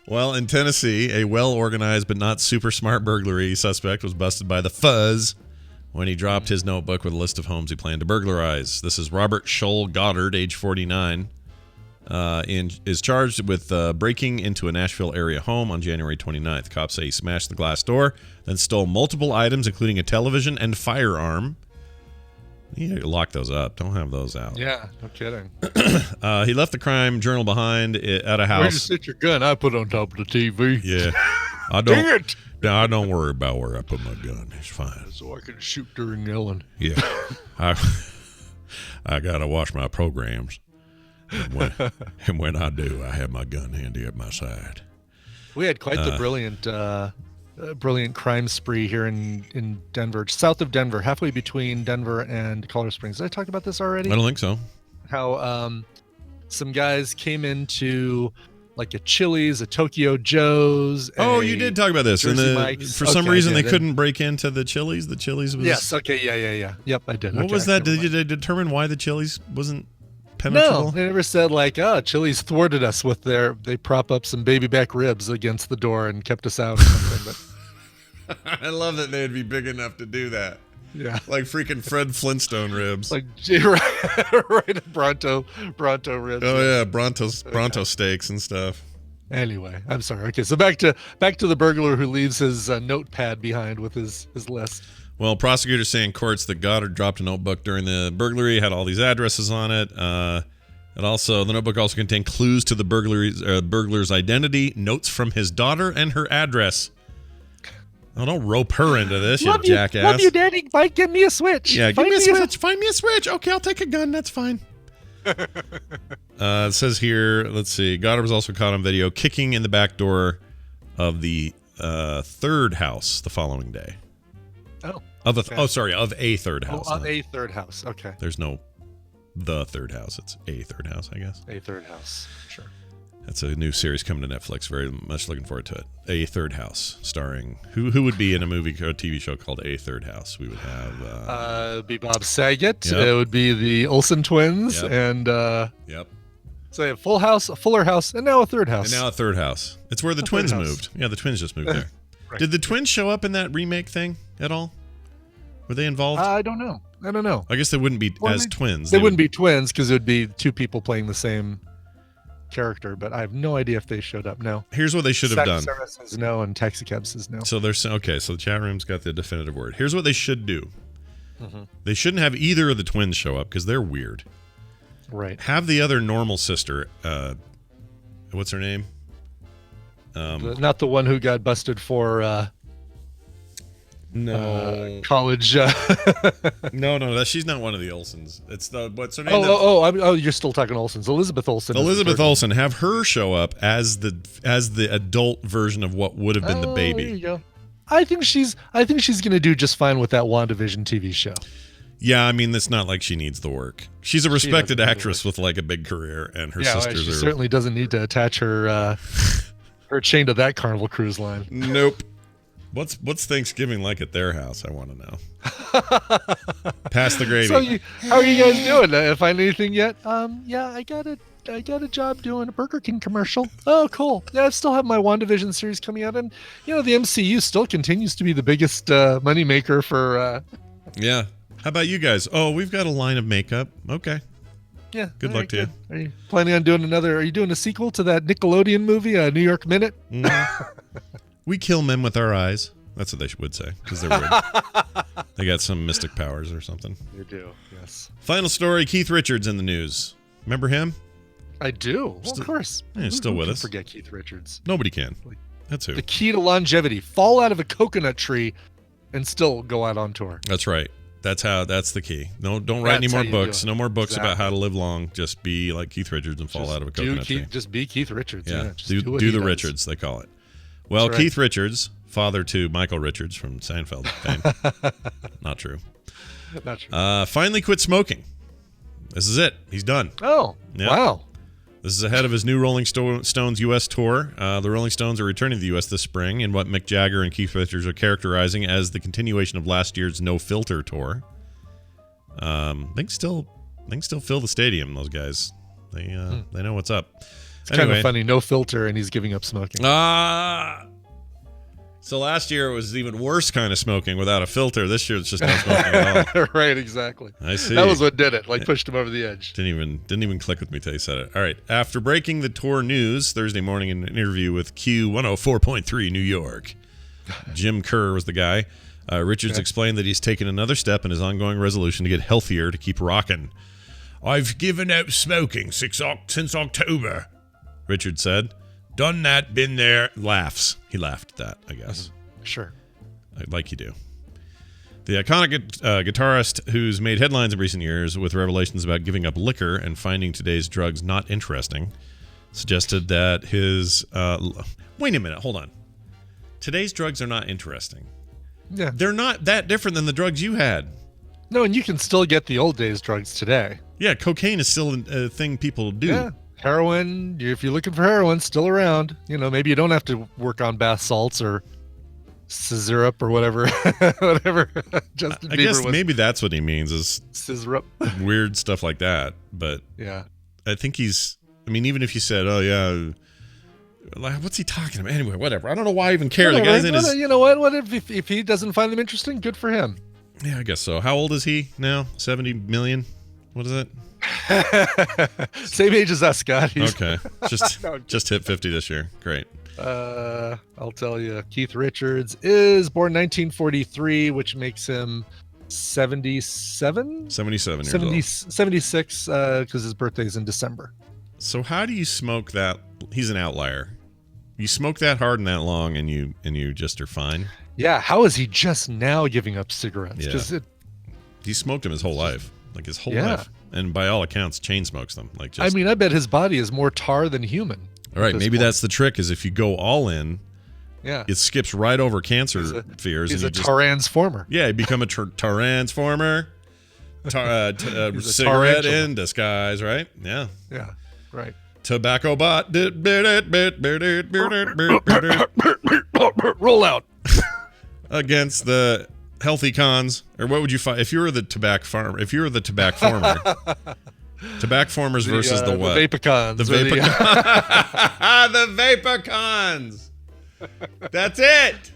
Well, in Tennessee, a well-organized but not super smart burglary suspect was busted by the Fuzz when he dropped his notebook with a list of homes he planned to burglarize. This is Robert Scholl Goddard, age 49, is charged with breaking into a Nashville area home on January 29th. Cops say he smashed the glass door, then stole multiple items, including a television and firearm. You need to lock those up. Don't have those out. Yeah, no kidding. He left the crime journal behind at a house. Where you sit your gun? I put it on top of the TV. Yeah. I don't. Dang it! No, I don't worry about where I put my gun. It's fine. So I can shoot during yelling. Yeah. I gotta watch my programs. And when I do, I have my gun handy at my side. We had quite the brilliant crime spree here in Denver, south of Denver, halfway between Denver and Colorado Springs. Did I talk about this already? I don't think so. How some guys came into like a Chili's, a Tokyo Joe's. Oh, you did talk about this. For some reason, they couldn't break into the Chili's. The Chili's was... Yes, okay, yeah. Yep, I did. What was that? Did they determine why the Chili's wasn't penetrable? No, they never said like, oh, Chili's thwarted us with they prop up some baby back ribs against the door and kept us out or something. But I love that they'd be big enough to do that. Yeah. Like freaking Fred Flintstone ribs. Like right, Bronto ribs. Oh yeah, Bronto steaks and stuff. Anyway, I'm sorry. Okay, so back to the burglar who leaves his notepad behind with his list. Well, prosecutors say in courts that Goddard dropped a notebook during the burglary, had all these addresses on it. The notebook also contained clues to the burglar's identity, notes from his daughter, and her address. Oh, don't rope her into this, you jackass. Love you, Daddy. Mike, give me a switch. Yeah, give me a switch. Find me a switch. Okay, I'll take a gun. That's fine. It says here, let's see. Goddard was also caught on video kicking in the back door of the third house the following day. Oh. Of a third house. Oh, of a third house. Okay. There's no the third house. It's a third house, I guess. A third house. Sure. That's a new series coming to Netflix. Very much looking forward to it. A Third House, starring who would be in a movie or TV show called A Third House? We would have it'd be Bob Saget. Yep. It would be the Olsen twins, Yep. and yep. So a full house, a Fuller House, and now a third house. And now a third house. It's where the twins moved. Yeah, the twins just moved there. Right. Did the twins show up in that remake thing at all? Were they involved? I don't know. I guess they wouldn't be as twins. They wouldn't be twins because it would be two people playing the same character, but I have no idea if they showed up. No. Here's what they should have done. Sarah says no, and Taxicab says no. So they're okay. So the chat room's got the definitive word. Here's what they should do. Mm-hmm. They shouldn't have either of the twins show up because they're weird. Right. Have the other normal sister. What's her name? Not the one who got busted for. No. College. No, she's not one of the Olsens. It's what's her name? You're still talking Olsens. Elizabeth Olsen. Elizabeth Olsen. Have her show up as the adult version of what would have been the baby. There you go. I think she's going to do just fine with that WandaVision TV show. Yeah, I mean, it's not like she needs the work. She's a respected actress with like a big career, and her sisters she are. Certainly doesn't need to attach her her chain to that Carnival Cruise Line. Nope. What's Thanksgiving like at their house? I want to know. Pass the gravy. So how are you guys doing? Find anything yet? Yeah, I got a job doing a Burger King commercial. Oh, cool. Yeah, I still have my WandaVision series coming out, and the MCU still continues to be the biggest moneymaker for. Yeah. How about you guys? Oh, we've got a line of makeup. Okay. Yeah. Good luck to you. Are you planning on doing Are you doing a sequel to that Nickelodeon movie, New York Minute? We kill men with our eyes. That's what they would say because they're weird. They got some mystic powers or something. They do, yes. Final story, Keith Richards in the news. Remember him? I do. Well, of course. Yeah, still with us. Forget Keith Richards. Nobody can. That's who. The key to longevity. Fall out of a coconut tree and still go out on tour. That's right. That's the key. No, don't write any more books. No more books about how to live long. Just be like Keith Richards and fall out of a coconut tree. Just be Keith Richards. Yeah. Do the Richards, they call it. Well, right. Keith Richards, father to Michael Richards from Seinfeld fame. Not true. Not true. Finally quit smoking. This is it. He's done. Oh, yep. Wow. This is ahead of his new Rolling Stones U.S. tour. The Rolling Stones are returning to the U.S. this spring in what Mick Jagger and Keith Richards are characterizing as the continuation of last year's No Filter tour. They can still fill the stadium. Those guys, they know what's up. It's kind of funny. No filter, and he's giving up smoking. So last year it was even worse kind of smoking without a filter. This year it's just no smoking at all. Right, exactly. I see. That was what did it. Like pushed him over the edge. Didn't even click with me till you said it. All right. After breaking the tour news Thursday morning in an interview with Q104.3 New York, Jim Kerr was the guy. Richards explained that he's taken another step in his ongoing resolution to get healthier to keep rocking. I've given up smoking since October, Richards said. Done that, been there. Laughs. He laughed at that, I guess. Sure. Like you do. The iconic guitarist who's made headlines in recent years with revelations about giving up liquor and finding today's drugs not interesting suggested that his... wait a minute. Hold on. Today's drugs are not interesting. Yeah. They're not that different than the drugs you had. No, and you can still get the old days drugs today. Yeah, cocaine is still a thing people do. Yeah. Heroin, if you're looking for heroin, still around. Maybe you don't have to work on bath salts or syrup or whatever. Whatever. Justin I Bieber guess maybe that's what he means is syrup. Weird stuff like that. But yeah, I think even if you said, oh yeah, like, what's he talking about? Anyway, whatever. I don't know why I even care. The guy's in his... You know what? What if he doesn't find them interesting? Good for him. Yeah, I guess so. How old is he now? 70 million? What is it? Same age as us, Scott. Okay. Just hit 50 this year. Great. I'll tell you. Keith Richards is born 1943, which makes him 77? 77 years old. 76, because his birthday's in December. So how do you smoke that? He's an outlier. You smoke that hard and that long, and you just are fine? Yeah. How is he just now giving up cigarettes? Yeah. He smoked them his whole life. Like his whole life. And by all accounts, chain smokes them. I bet his body is more tar than human. All right, maybe that's the trick, is if you go all in, it skips right over cancer fears. He's a transformer. Yeah, you become a transformer. Cigarette in disguise, right? Yeah. Yeah, right. Tobacco bot. Roll out. Against the healthy cons, or what would you fight if you were the tobacco farmer? If you were the tobacco farmer, tobacco farmers versus the what? The Vapacons. The Vapacons. The Vapacons. That's it.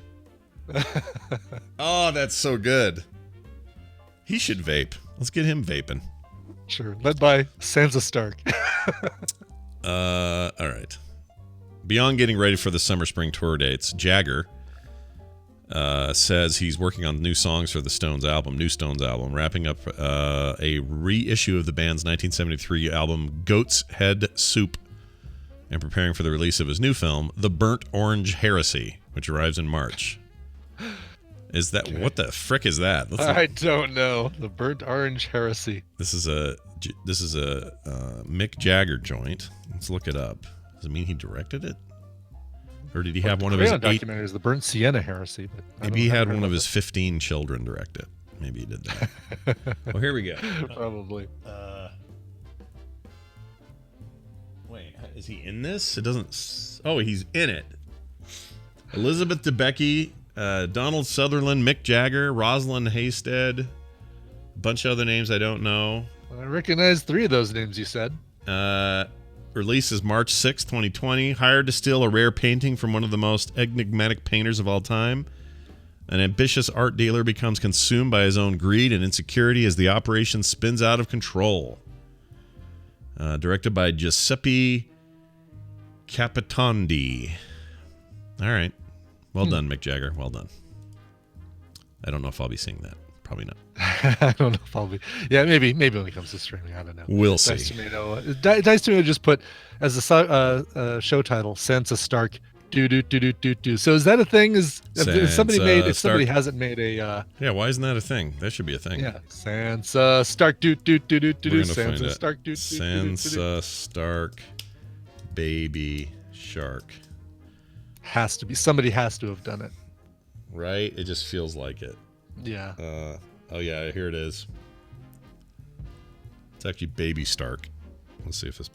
Oh, that's so good. He should vape. Let's get him vaping. Sure. Led by Sansa Stark. All right. Beyond getting ready for the summer-spring tour dates, Jagger says he's working on new songs for the new Stones album, wrapping up a reissue of the band's 1973 album Goat's Head Soup, and preparing for the release of his new film, The Burnt Orange Heresy, which arrives in March. Is that what the frick is that? I don't know. The Burnt Orange Heresy. This is a Mick Jagger joint. Let's look it up. Does it mean he directed it? Or did he have one of his documentaries, The Burnt Sienna Heresy? But maybe he had one of his 15 children direct it. Maybe he did that. Well, here we go. Probably. Wait, is he in this? It doesn't. Oh, he's in it. Elizabeth Debicki, Donald Sutherland, Mick Jagger, Rosalind Haystead, a bunch of other names I don't know. I recognize 3 of those names you said. Release is March 6, 2020. Hired to steal a rare painting from one of the most enigmatic painters of all time. An ambitious art dealer becomes consumed by his own greed and insecurity as the operation spins out of control. Directed by Giuseppe Capitondi. All right. Well done, Mick Jagger. Well done. I don't know if I'll be seeing that. Probably not. I don't know if I'll be. Yeah, maybe when it comes to streaming. I don't know. We'll see. Dice Tomato just put as a show title, Sansa Stark. Do. So is that a thing? If somebody hasn't made a. Yeah, why isn't that a thing? That should be a thing. Yeah, Sansa Stark. Do. Sansa Stark. Sansa Stark. Baby Shark. Has to be. Somebody has to have done it. Right? It just feels like it. Yeah. Oh yeah, here it is. It's actually Baby Stark. Let's see if this.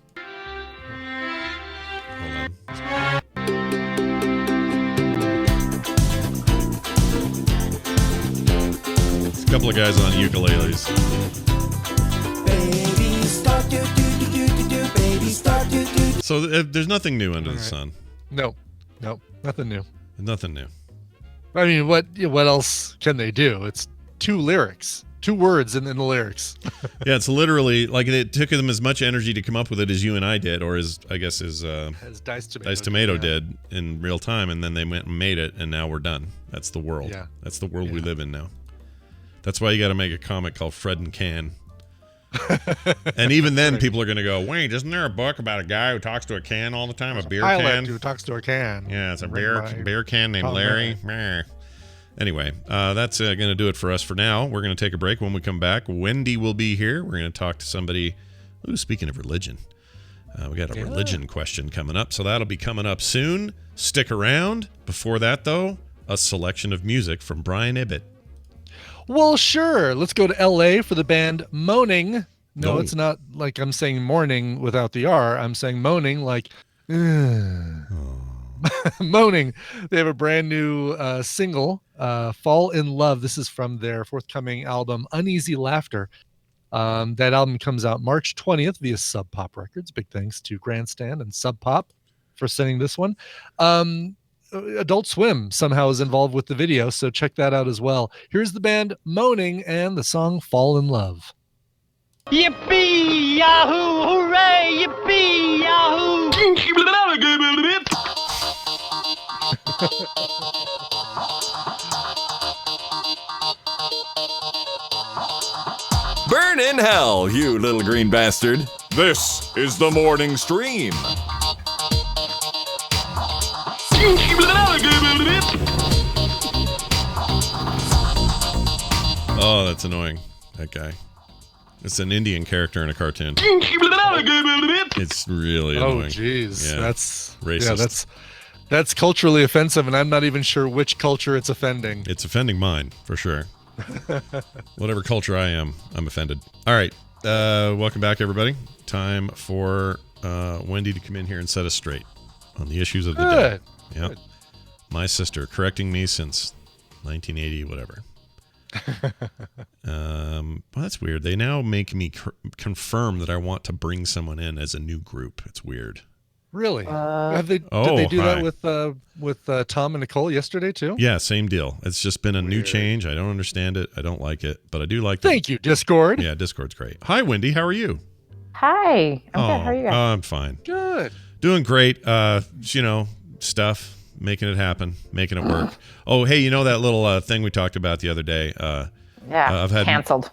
Hold on. It's a couple of guys on ukuleles. So there's nothing new under the sun. No, nothing new. Nothing new. I mean, what else can they do? It's 2 lyrics, 2 words in the lyrics. Yeah, it's literally like it took them as much energy to come up with it as you and I did, or as Dice Tomato did in real time, and then they went and made it, and now we're done. That's the world. Yeah. That's the world we live in now. That's why you got to make a comic called Fred and Can. And even then, people are going to go, wait, isn't there a book about a guy who talks to a can all the time? A beer can? Who talks to a can. Yeah, it's a beer can named Larry. Meh. Anyway, that's going to do it for us for now. We're going to take a break. When we come back, Wendy will be here. We're going to talk to somebody. Ooh, speaking of religion, we got a religion question coming up. So that'll be coming up soon. Stick around. Before that, though, a selection of music from Brian Ibbott. Well, sure. Let's go to L.A. for the band Moaning. No, it's not like I'm saying morning without the R. I'm saying moaning like... Moaning. They have a brand new single, Fall in Love. This is from their forthcoming album, Uneasy Laughter. That album comes out March 20th via Sub Pop Records. Big thanks to Grandstand and Sub Pop for sending this one. Adult Swim somehow is involved with the video, so check that out as well. Here's the band Moaning and the song Fall in Love. Yippee yahoo, hooray, yippee yahoo. Burn in hell, you little green bastard. This is the morning stream. Oh, that's annoying. That guy. It's an Indian character in a cartoon. It's really annoying. Oh, jeez. Yeah. That's racist. Yeah, that's culturally offensive, and I'm not even sure which culture it's offending. It's offending mine, for sure. Whatever culture I am, I'm offended. All right. Welcome back, everybody. Time for Wendy to come in here and set us straight on the issues of the day. Yep. Good. My sister, correcting me since 1980, whatever. Well, that's weird. They now make me confirm that I want to bring someone in as a new group. It's weird. Really? Did they do that with Tom and Nicole yesterday too? Yeah, same deal. It's just been a new change. I don't understand it. I don't like it, but I do like it. Thank you, Discord. Yeah, Discord's great. Hi, Wendy. How are you? Hi. I'm good. How are you guys? I'm fine. Good. Doing great. Stuff. Making it happen, making it work. Oh, hey, you know that little thing we talked about the other day? I've had canceled.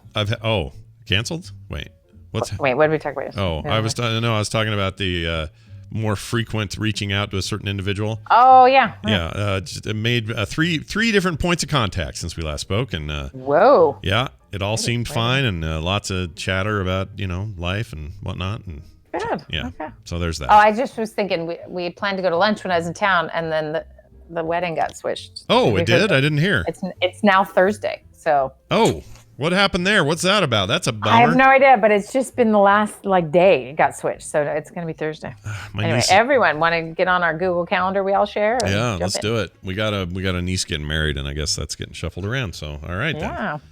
Canceled? Wait, what did we talk about yesterday? Oh, I was talking about the more frequent reaching out to a certain individual. Oh, yeah. Yeah, just made three different points of contact since we last spoke, and whoa. Yeah, it all seemed fine, and lots of chatter about life and whatnot, and. Good. Yeah. Okay. So there's that. Oh, I just was thinking we had planned to go to lunch when I was in town, and then the wedding got switched. Oh, it did? I didn't hear. It's now Thursday. So. Oh, what happened there? What's that about? That's a bummer. I have no idea, but it's just been the last day it got switched, so it's going to be Thursday. Anyway, everyone want to get on our Google Calendar we all share? Yeah, let's do it. We got a niece getting married, and I guess that's getting shuffled around. So all right, then.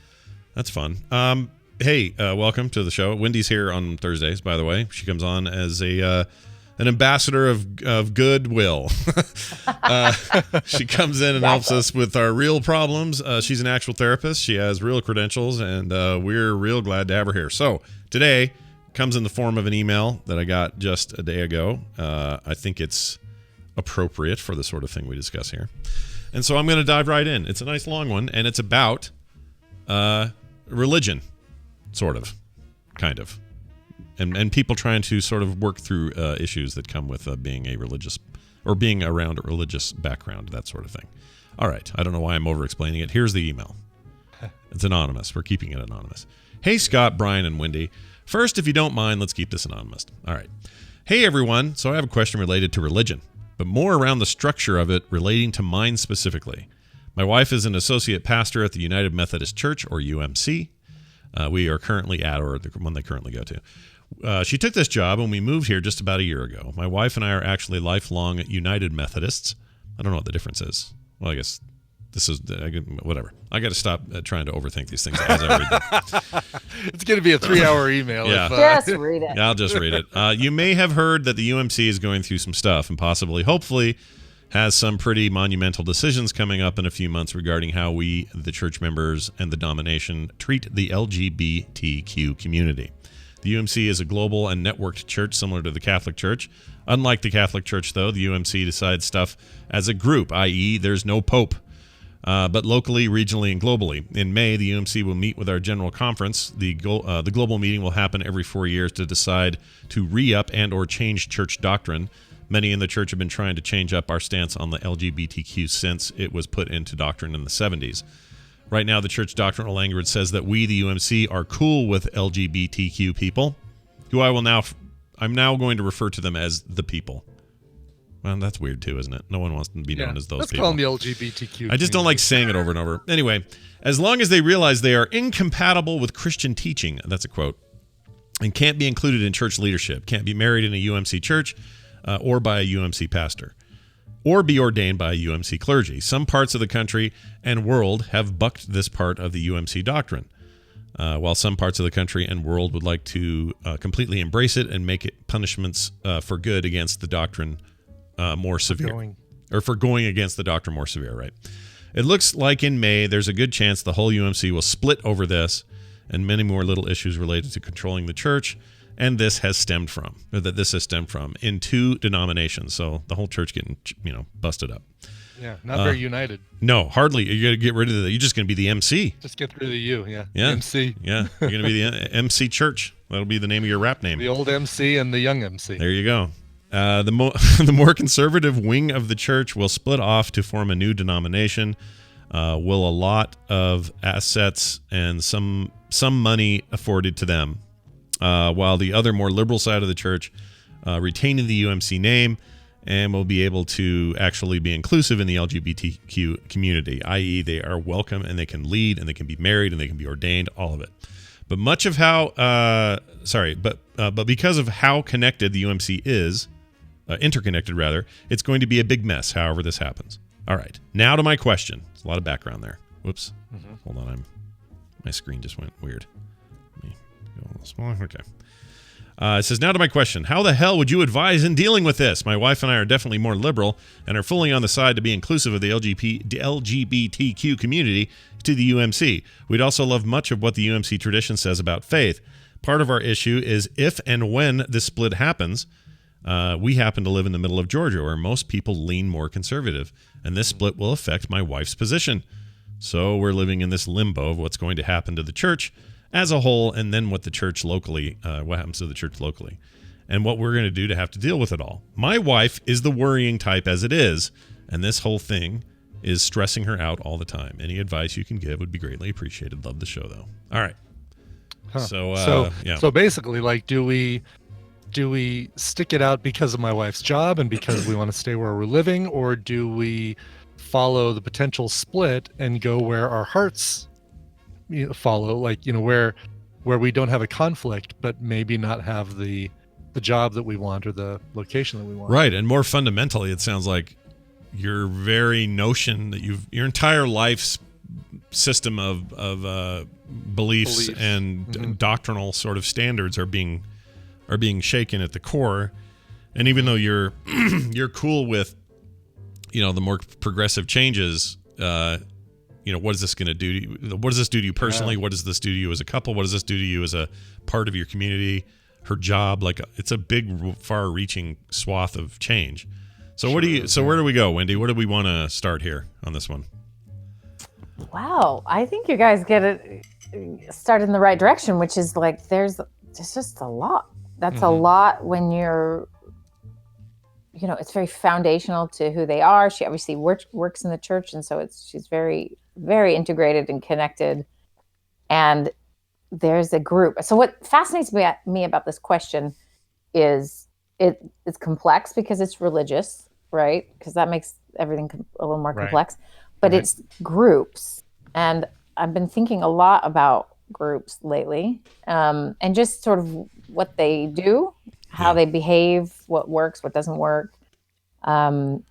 That's fun. Hey, welcome to the show. Wendy's here on Thursdays, by the way. She comes on as an ambassador of goodwill. She comes in and helps us with our real problems. She's an actual therapist. She has real credentials, and we're real glad to have her here. So today comes in the form of an email that I got just a day ago. I think it's appropriate for the sort of thing we discuss here. And so I'm going to dive right in. It's a nice long one, and it's about religion. Sort of, kind of, and people trying to sort of work through issues that come with being a religious or being around a religious background, that sort of thing. All right, I don't know why I'm over-explaining it. Here's the email. It's anonymous. We're keeping it anonymous. Hey, Scott, Brian, and Wendy. First, if you don't mind, let's keep this anonymous. All right. Hey, everyone. So I have a question related to religion, but more around the structure of it relating to mine specifically. My wife is an associate pastor at the United Methodist Church, or UMC. We are currently at, or the one they currently go to. She took this job when we moved here just about a year ago. My wife and I are actually lifelong United Methodists. I don't know what the difference is. Well, I guess this is whatever. I got to stop trying to overthink these things as I read them. It's going to be a 3-hour email. Yeah. Just read it. Yeah, I'll just read it. You may have heard that the UMC is going through some stuff and possibly, hopefully, has some pretty monumental decisions coming up in a few months regarding how we, the church members and the denomination, treat the LGBTQ community. The UMC is a global and networked church similar to the Catholic Church. Unlike the Catholic Church, though, the UMC decides stuff as a group, i.e., there's no pope, but locally, regionally, and globally. In May, the UMC will meet with our general conference. The global meeting will happen every 4 years to decide to re-up and or change church doctrine. Many in the church have been trying to change up our stance on the LGBTQ since it was put into doctrine in the 70s. Right now, the church doctrinal language says that we, the UMC, are cool with LGBTQ people, who I'm now going to refer to them as the people. Well, that's weird too, isn't it? No one wants to be known as those let's people. Let's call them the LGBTQ. I just don't like saying it over and over. Anyway, as long as they realize they are incompatible with Christian teaching, that's a quote, and can't be included in church leadership, can't be married in a UMC church, or by a UMC pastor, or be ordained by a UMC clergy. Some parts of the country and world have bucked this part of the UMC doctrine, while some parts of the country and world would like to completely embrace it and make it punishments for good against the doctrine more severe. Or for going against the doctrine more severe, right? It looks like in May, there's a good chance the whole UMC will split over this and many more little issues related to controlling the church. And this has stemmed from in 2 denominations. So the whole church getting, busted up. Yeah, not very united. No, hardly. You're going to get rid of you're just going to be the MC. Just get rid of the U, yeah. MC. Yeah, you're going to be the MC Church. That'll be the name of your rap name. The old MC and the young MC. There you go. The more conservative wing of the church will split off to form a new denomination. Will a lot of assets and some money afforded to them. While the other more liberal side of the church retaining the UMC name and will be able to actually be inclusive in the LGBTQ community, i.e. they are welcome and they can lead and they can be married and they can be ordained, all of it. But much of how, but because of how connected the UMC is, interconnected rather, it's going to be a big mess however this happens. All right, now to my question. There's a lot of background there. Whoops. Hold on, my screen just went weird. Go a little smaller. Okay. It says, now to my question. How the hell would you advise in dealing with this? My wife and I are definitely more liberal and are fully on the side to be inclusive of the LGBTQ community to the UMC. We'd also love much of what the UMC tradition says about faith. Part of our issue is if and when this split happens, we happen to live in the middle of Georgia where most people lean more conservative, and this split will affect my wife's position. So we're living in this limbo of what's going to happen to the church as a whole, and then what happens to the church locally, and what we're going to do to have to deal with it all. My wife is the worrying type as it is, and this whole thing is stressing her out all the time. Any advice you can give would be greatly appreciated. Love the show, though. All right. So basically, like, do we stick it out because of my wife's job and because we want to stay where we're living, or do we follow the potential split and go where our hearts follow, like, where we don't have a conflict but maybe not have the job that we want or the location that we want? Right. And more fundamentally, it sounds like your very notion that your entire life's system of beliefs and doctrinal sort of standards are being shaken at the core. And even though you're cool with the more progressive changes, what is this going to do to you? What does this do to you personally? What does this do to you as a couple? What does this do to you as a part of your community? Her job, like, it's a big, far-reaching swath of change. So where do we go, Wendy? Where do we want to start here on this one? Wow, I think you guys get it started in the right direction, which is like there's just a lot. That's a lot when you're, it's very foundational to who they are. She obviously works in the church, and so she's very, very integrated and connected. And there's a group. So what fascinates me about this question is it's complex because it's religious, right? Because that makes everything a little more complex. But it's groups, and I've been thinking a lot about groups lately, and just sort of what they do, how they behave, what works, what doesn't work. And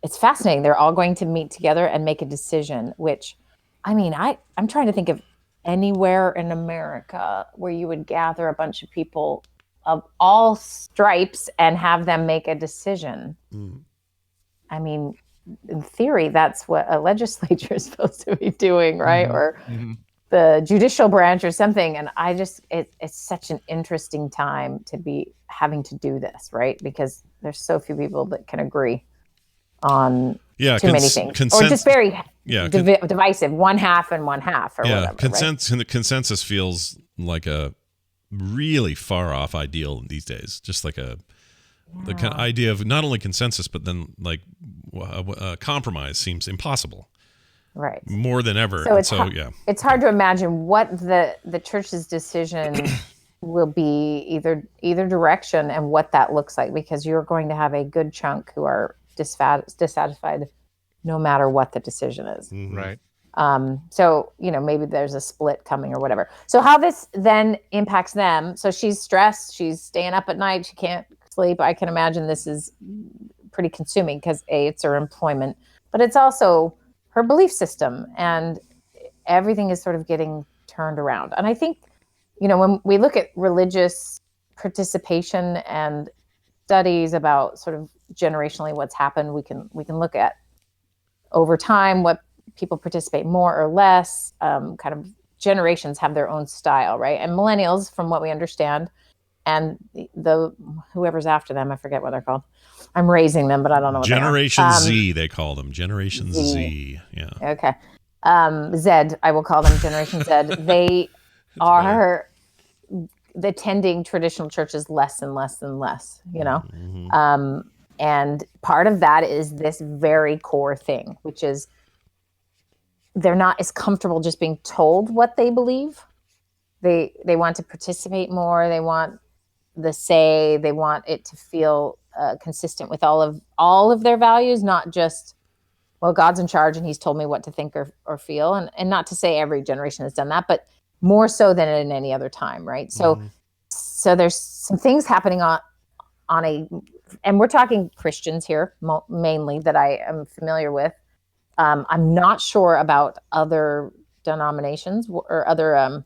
it's fascinating. They're all going to meet together and make a decision, which, I mean, I'm trying to think of anywhere in America where you would gather a bunch of people of all stripes and have them make a decision. I mean, in theory, that's what a legislature is supposed to be doing, right? Or the judicial branch or something. And I just, it's such an interesting time to be having to do this, right? Because there's so few people that can agree on too many things. Or just very divisive, one half and one half or whatever. The consensus feels like a really far off ideal these days. Just like the kind of idea of not only consensus, but then like compromise seems impossible. Right. More than ever. So it's hard to imagine what the church's decision will be either direction and what that looks like, because you're going to have a good chunk who are dissatisfied no matter what the decision is. Right. So, maybe there's a split coming or whatever. So how this then impacts them. So she's stressed. She's staying up at night. She can't sleep. I can imagine this is pretty consuming because it's her employment, but it's also her belief system, and everything is sort of getting turned around. And I think, when we look at religious participation and studies about sort of generationally what's happened, we can look at over time what people participate more or less. Kind of generations have their own style, right? And millennials, from what we understand, and the whoever's after them, I forget what they're called. I'm raising them, but I don't know what Generation Z, they call them. Generation Z. Yeah. Okay. Z, I will call them Generation Z. They are attending traditional churches less and less and less, and part of that is this very core thing, which is they're not as comfortable just being told what they believe. They want to participate more. They want the say. They want it to feel consistent with all of their values, not just, well, God's in charge and he's told me what to think or feel. And not to say every generation has done that, but more so than in any other time, right? So there's some things happening on and we're talking Christians here mainly that I am familiar with. I'm not sure about other denominations or other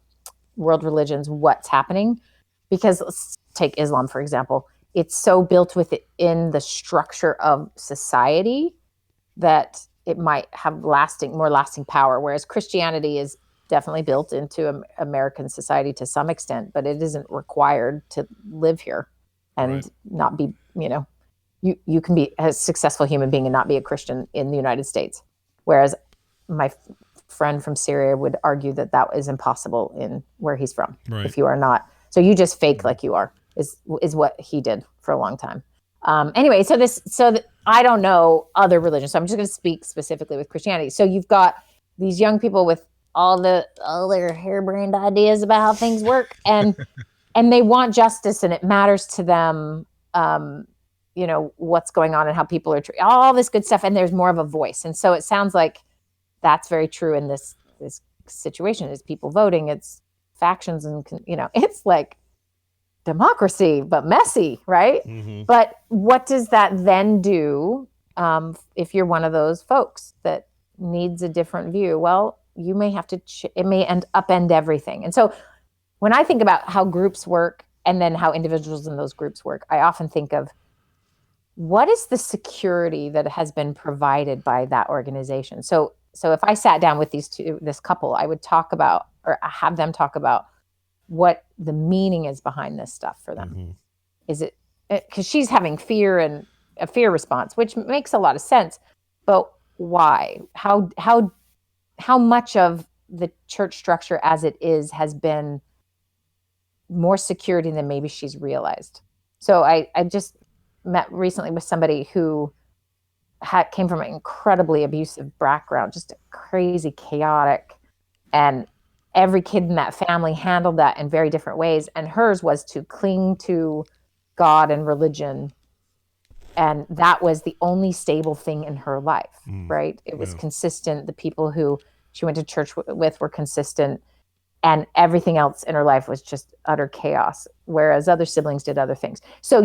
world religions, what's happening, because let's take Islam, for example. It's so built within the structure of society that it might have more lasting power, whereas Christianity is definitely built into American society to some extent, but it isn't required to live here and not be, you can be a successful human being and not be a Christian in the United States. Whereas my friend from Syria would argue that is impossible in where he's from. Right. If you are not, so you just fake like you are is what he did for a long time. Anyway, so I don't know other religions, so I'm just going to speak specifically with Christianity. So you've got these young people with all their harebrained ideas about how things work, and they want justice, and it matters to them, what's going on and how people are treated, all this good stuff, and there's more of a voice. And so it sounds like that's very true in this situation. Is people voting, it's factions, and it's like democracy, but messy, right? Mm-hmm. But what does that then do if you're one of those folks that needs a different view? Well, you may have to, it may upend everything. And so when I think about how groups work and then how individuals in those groups work, I often think of what is the security that has been provided by that organization? So if I sat down with this couple, I would talk about, or have them talk about what the meaning is behind this stuff for them. Mm-hmm. Is it because she's having fear and a fear response, which makes a lot of sense, but why? How much of the church structure as it is has been more security than maybe she's realized? So I just met recently with somebody who came from an incredibly abusive background, just crazy, chaotic, and every kid in that family handled that in very different ways. And hers was to cling to God and religion. And that was the only stable thing in her life, right? It was consistent. The people who she went to church with were consistent, and everything else in her life was just utter chaos, whereas other siblings did other things. So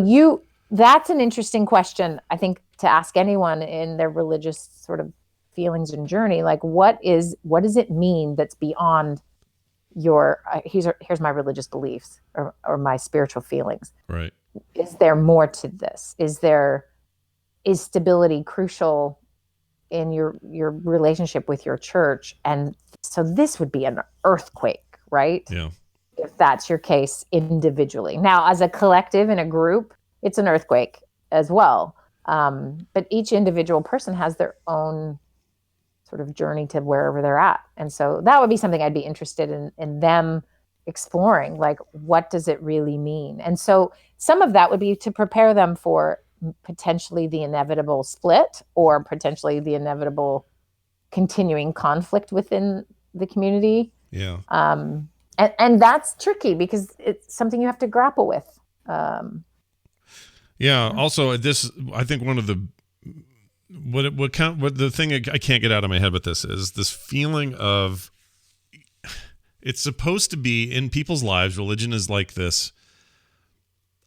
that's an interesting question, I think, to ask anyone in their religious sort of feelings and journey. Like, what does it mean that's beyond your, here's my religious beliefs or my spiritual feelings? Right. Is there more to this? Is stability crucial in your relationship with your church? And so this would be an earthquake, right? Yeah. If that's your case individually. Now, as a collective in a group, it's an earthquake as well. But each individual person has their own sort of journey to wherever they're at. And so that would be something I'd be interested in them exploring, like, what does it really mean? And so some of that would be to prepare them for potentially the inevitable split or potentially the inevitable continuing conflict within the community. Yeah. And that's tricky because it's something you have to grapple with. Yeah. Also, I think one of the what the thing I can't get out of my head with this is this feeling of, it's supposed to be in people's lives. Religion is like this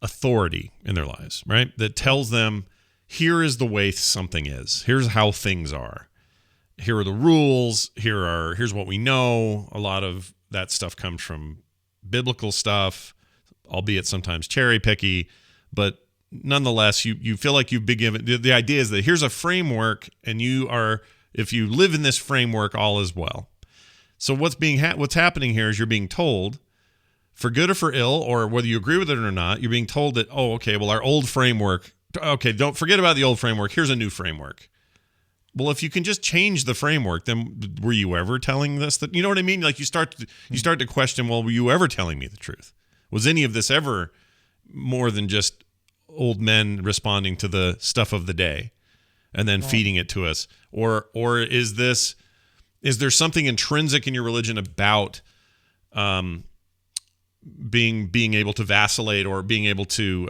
authority in their lives, right? That tells them, here is the way something is. Here's how things are. Here are the rules. Here's what we know. A lot of that stuff comes from biblical stuff, albeit sometimes cherry picky, but nonetheless, you feel like you've been given, the idea is that here's a framework, and if you live in this framework, all is well. So what's happening here is you're being told, for good or for ill, or whether you agree with it or not, you're being told that, oh, okay, well, our old framework, okay, don't forget about the old framework. Here's a new framework. Well, if you can just change the framework, then were you ever telling this? That, you know what I mean? Like, you start to question, well, were you ever telling me the truth? Was any of this ever more than just old men responding to the stuff of the day and then feeding it to us? Or is there something intrinsic in your religion about being able to vacillate or being able to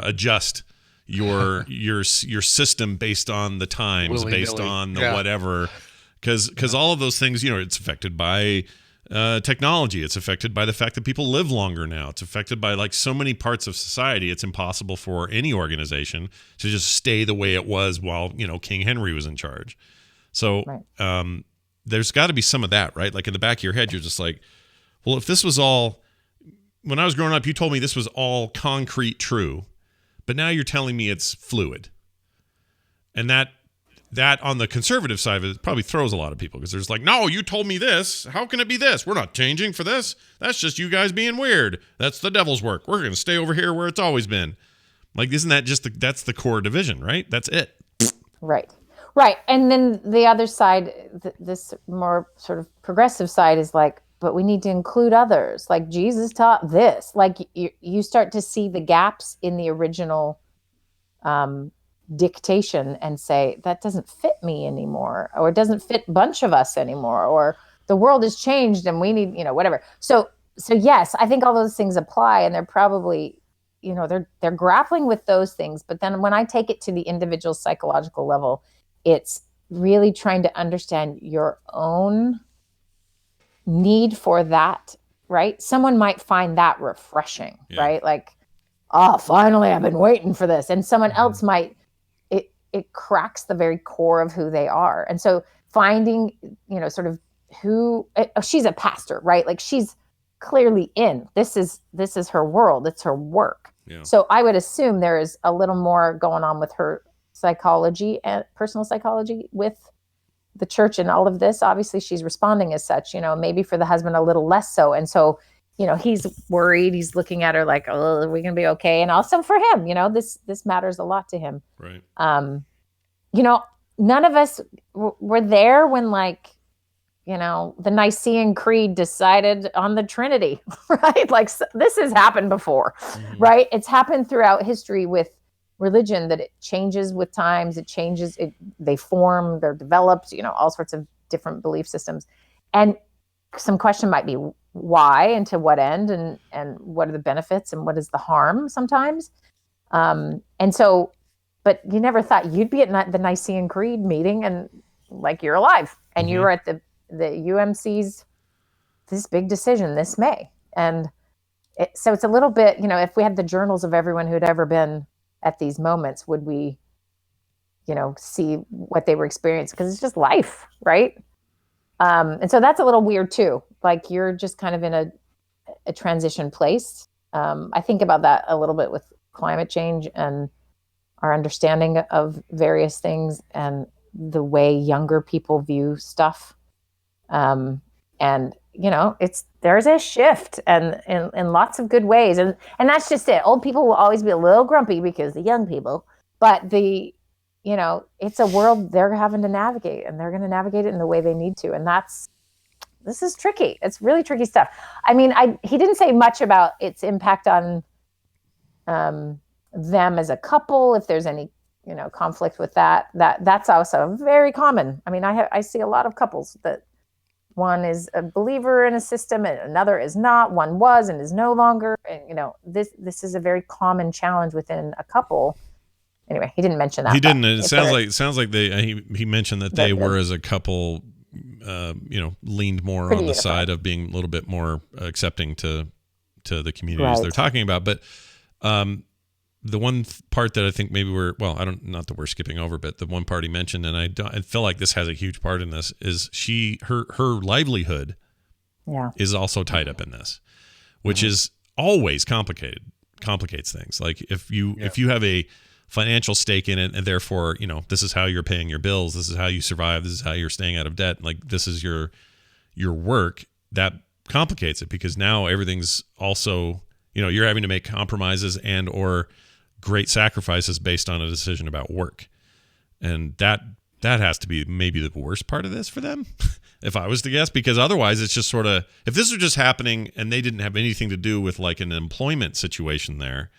adjust your system based on the times, based on the whatever, because all of those things, it's affected by technology. It's affected by the fact that people live longer now. It's affected by, like, so many parts of society. It's impossible for any organization to just stay the way it was while, King Henry was in charge. So there's got to be some of that, right? Like, in the back of your head, you're just like, well, if this was all, when I was growing up, you told me this was all concrete true, but now you're telling me it's fluid. And that on the conservative side of it probably throws a lot of people, because there's like, no, you told me this. How can it be this? We're not changing for this. That's just you guys being weird. That's the devil's work. We're going to stay over here where it's always been. Like, isn't that that's the core division, right? That's it. Right. And then the other side, this more sort of progressive side, is like, but we need to include others. Like, Jesus taught this. Like, you start to see the gaps in the original dictation and say, that doesn't fit me anymore, or it doesn't fit a bunch of us anymore, or the world has changed and we need, whatever. So yes, I think all those things apply, and they're probably, they're grappling with those things. But then when I take it to the individual psychological level, it's really trying to understand your own need for that, right? Someone might find that refreshing, right? Like, oh, finally, I've been waiting for this. And someone else might, it cracks the very core of who they are. And so finding, sort of she's a pastor, right? Like, she's clearly this is her world. It's her work. Yeah. So I would assume there is a little more going on with her psychology and personal psychology with the church and all of this. Obviously she's responding as such, maybe for the husband a little less so. And so, he's worried, he's looking at her like, oh, are we going to be okay? And also for him, this matters a lot to him. Right. None of us were there when, like, the Nicene Creed decided on the Trinity, right? Like, this has happened before, right? It's happened throughout history with religion, that it changes with times, it changes, they form, they're developed, all sorts of different belief systems. And some question might be why and to what end, and what are the benefits and what is the harm sometimes. And so, but you never thought you'd be at the Nicene Creed meeting and, like, you're alive and you were at the UMC's, this big decision this May. And so it's a little bit, if we had the journals of everyone who'd ever been at these moments would we, see what they were experiencing, because it's just life, right? And so that's a little weird too. Like you're just kind of in a transition place. I think about that a little bit with climate change and our understanding of various things and the way younger people view stuff. And there's a shift and in lots of good ways. And that's just it. Old people will always be a little grumpy because the young people, but it's a world they're having to navigate, and they're going to navigate it in the way they need to. And this is tricky. It's really tricky stuff. I mean, he didn't say much about its impact on them as a couple, if there's any, conflict with that's also very common. I mean, I see a lot of couples that one is a believer in a system and another is not. One was and is no longer. And, this is a very common challenge within a couple. Anyway, he didn't mention that. He didn't. It sounds like he mentioned that they were, as a couple, leaned more on the side of being a little bit more accepting to the communities they're talking about. But the one part that I think maybe not that we're skipping over, but the one part he mentioned, and I feel like this has a huge part in this, is her livelihood is also tied up in this, which is always complicates things. Like if you have a financial stake in it, and therefore, this is how you're paying your bills, this is how you survive, this is how you're staying out of debt, like this is your work, that complicates it, because now everything's also, you're having to make compromises and or great sacrifices based on a decision about work. And that has to be maybe the worst part of this for them, if I was to guess, because otherwise it's just sort of, if this was just happening and they didn't have anything to do with like an employment situation there,